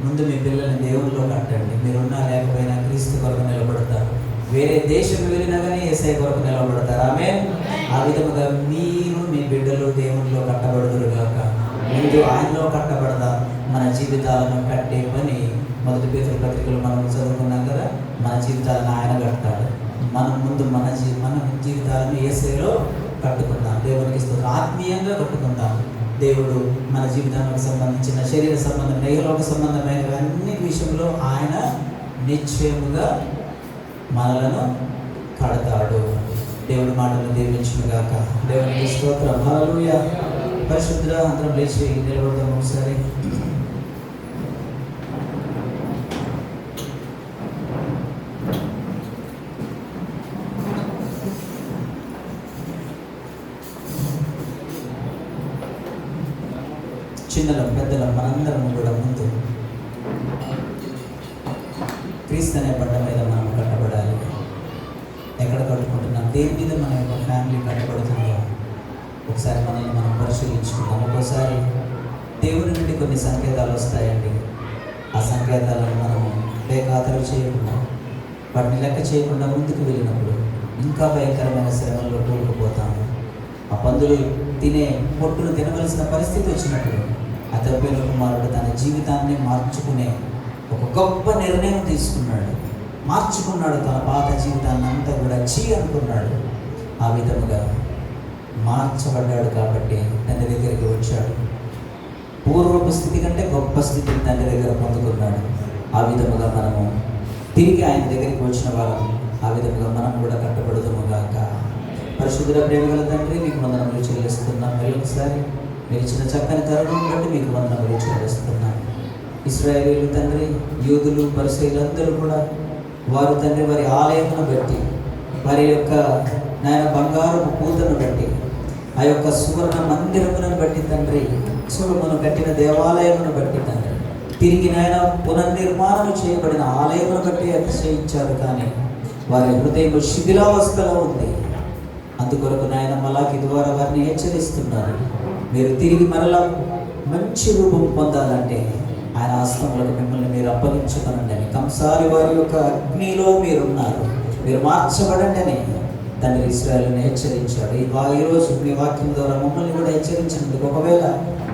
ముందు మీ పిల్లల్ని దేవుల్లో కట్టండి. మీరున్నా లేకపోయినా క్రీస్తు కొరకు నిలబడతారు. వేరే దేశం వెళ్ళినా కానీ యేసయ్య కొరకు నిలబడతారు. ఆమేన్. ఆ విధముగా మీరు మీ బిడ్డలు దేవుల్లో కట్టబడుదురు గాక. ముందు ఆయనలో కట్టబడదాం. మన జీవితాలను కట్టే పని మొదటి పేతురు పత్రికలు మనం చదువుకున్నాం కదా. మన జీవితాలను ఆయన కట్టాడు. మనం ముందు మన జీవితాలను యేసయ్యలో కట్టుకుందాం. దేవునికి స్తోత్రం. ఆత్మీయంగా కట్టుకుందాం. దేవుడు మన జీవితానికి సంబంధించిన శరీర సంబంధం, నైలోక సంబంధమైన అన్ని విషయంలో ఆయన నిశ్చయముగా మనలను కడతాడు. దేవుడి మాటలు దీవించుగాక. దేవునికి స్తోత్రం. హల్లెలూయా. పరిశుద్ధ అందరం లేచి నిలబడదాం ఒకసారి. చిన్నలం పెద్దలం మనందరం కూడా ముందు క్రీస్తు అనే బండ మీద మనం కట్టబడాలి. ఎక్కడ కట్టుకుంటున్నాం? దేని మీద మన యొక్క ఫ్యామిలీ కట్టబడుతుందో ఒకసారి మనల్ని మనం పరిశీలించుకుందాం. ఒక్కోసారి దేవుని నుండి కొన్ని సంకేతాలు వస్తాయండి. ఆ సంకేతాలను మనము బేఖాతరు చేయకుండా, వాటిని లెక్క చేయకుండా ముందుకు వెళ్ళినప్పుడు ఇంకా భయంకరమైన శ్రమల్లో కూరుకుపోతాము. ఆ పందులు తినే పొట్టును తినవలసిన పరిస్థితి వచ్చినప్పుడు ఆ దెబ్బల కుమారుడు తన జీవితాన్ని మార్చుకునే ఒక గొప్ప నిర్ణయం తీసుకున్నాడు. మార్చుకున్నాడు తన పాత జీవితాన్ని అంతా కూడా అనుకున్నాడు. ఆ విధముగా మార్చబడ్డాడు కాబట్టి తండ్రి దగ్గరికి వచ్చాడు. పూర్వపు స్థితి కంటే గొప్ప స్థితిని తండ్రి దగ్గర పొందుకున్నాడు. ఆ విధముగా మనము తిరిగి ఆయన దగ్గరికి వచ్చిన వారం ఆ విధముగా మనం కూడా కట్టబడుదుము గాక. పరిశుద్ధ ప్రేమగల తండ్రి, మీకు వందనములు చెల్లిస్తున్నాం. మరి ఒకసారి మీరు ఇచ్చిన చక్కని తరుణం బట్టి మీకు వందనములు చెల్లిస్తున్నాం. ఇశ్రాయేలీయులు తండ్రి, యూదులు, పరిసయ్యులందరూ కూడా వారు తండ్రి వారి ఆలయమును బట్టి, వారి యొక్క నాయన బంగారు పూతను బట్టి, ఆ యొక్క సువర్ణ మందిరమును బట్టి తండ్రి, సొలొమోను కట్టిన దేవాలయమును బట్టి తండ్రి, తిరిగి నాయన పునర్నిర్మాణం చేయబడిన ఆలయమును బట్టి అతిశయించారు. కానీ వారి హృదయం శిథిలావస్థలో ఉంది. అందుకొరకు నాయన మలాకి ద్వారా వారిని హెచ్చరిస్తున్నారు. మీరు తిరిగి మరలా మంచి రూపం పొందాలంటే ఆయన హస్తములకు మిమ్మల్ని మీరు అప్పగించుకోనండి అని, కంసాలి వారి యొక్క అగ్నిలో మీరున్నారు, మీరు మార్చబడండి అని తండ్రి ఇశ్రాయేలును హెచ్చరించాడు. ఈరోజు మీ వాక్యం ద్వారా మమ్మల్ని కూడా హెచ్చరించినందుకు, ఒకవేళ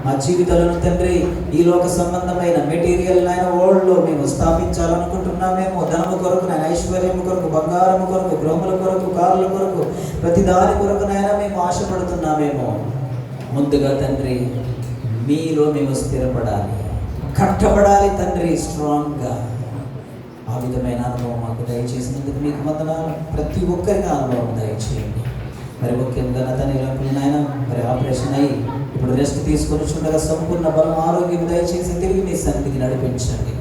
మా జీవితాలను తండ్రి ఈ లోక సంబంధమైన మెటీరియల్ నాయన వరల్డ్లో మేము స్థాపించాలనుకుంటున్నామేమో, ధనము కొరకు, నాయన ఐశ్వర్యము కొరకు, బంగారము కొరకు, గృహముల కొరకు, కారుల కొరకు, ప్రతి దాని కొరకు నాయన మేము ఆశపడుతున్నామేమో, ముందుగా తండ్రి మీలో మేము స్థిరపడాలి, కట్టబడాలి తండ్రి స్ట్రాంగ్గా. ఆ విధమైన అనుభవం మాకు దయచేసినందుకు మీకు వందనాలు. ప్రతి ఒక్కరికి అనుభవం దయచేయండి. మరి ముఖ్యంగా నతనీలకు నాయన మరి ఆపరేషన్ అయ్యి ఇప్పుడు రెస్ట్ తీసుకొని చూడగా సంపూర్ణ బలం, ఆరోగ్యం దయచేసి తిరిగి మీ సన్నిధికి నడిపించండి.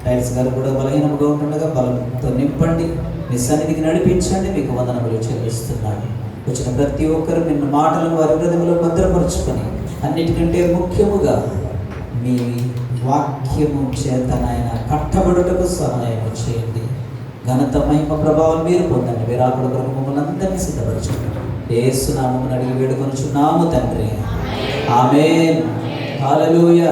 టైల్స్ గారు కూడా బలహీనంగా ఉంటుండగా బలంతో నింపండి, మీ సన్నిధికి నడిపించండి. మీకు వందనములు చెల్లిస్తున్నాను. వచ్చిన ప్రతి ఒక్కరు నిన్న మాటలను వారి హృదయంలో భద్రపరుచుకొని, అన్నిటికంటే ముఖ్యముగా మీ వాక్యము చేత నాయన కట్టబడుటకు సహాయం చేయండి. ఘనత, మహిమ, ప్రభావం మీరు పొందండి. విరాకుడు కొరకు మమ్మల్ని అందరినీ సిద్ధపరచండి. యేసు నామమున అడిగి వేడుకొనుచున్నాము తండ్రి. ఆమేన్. హల్లెలూయా.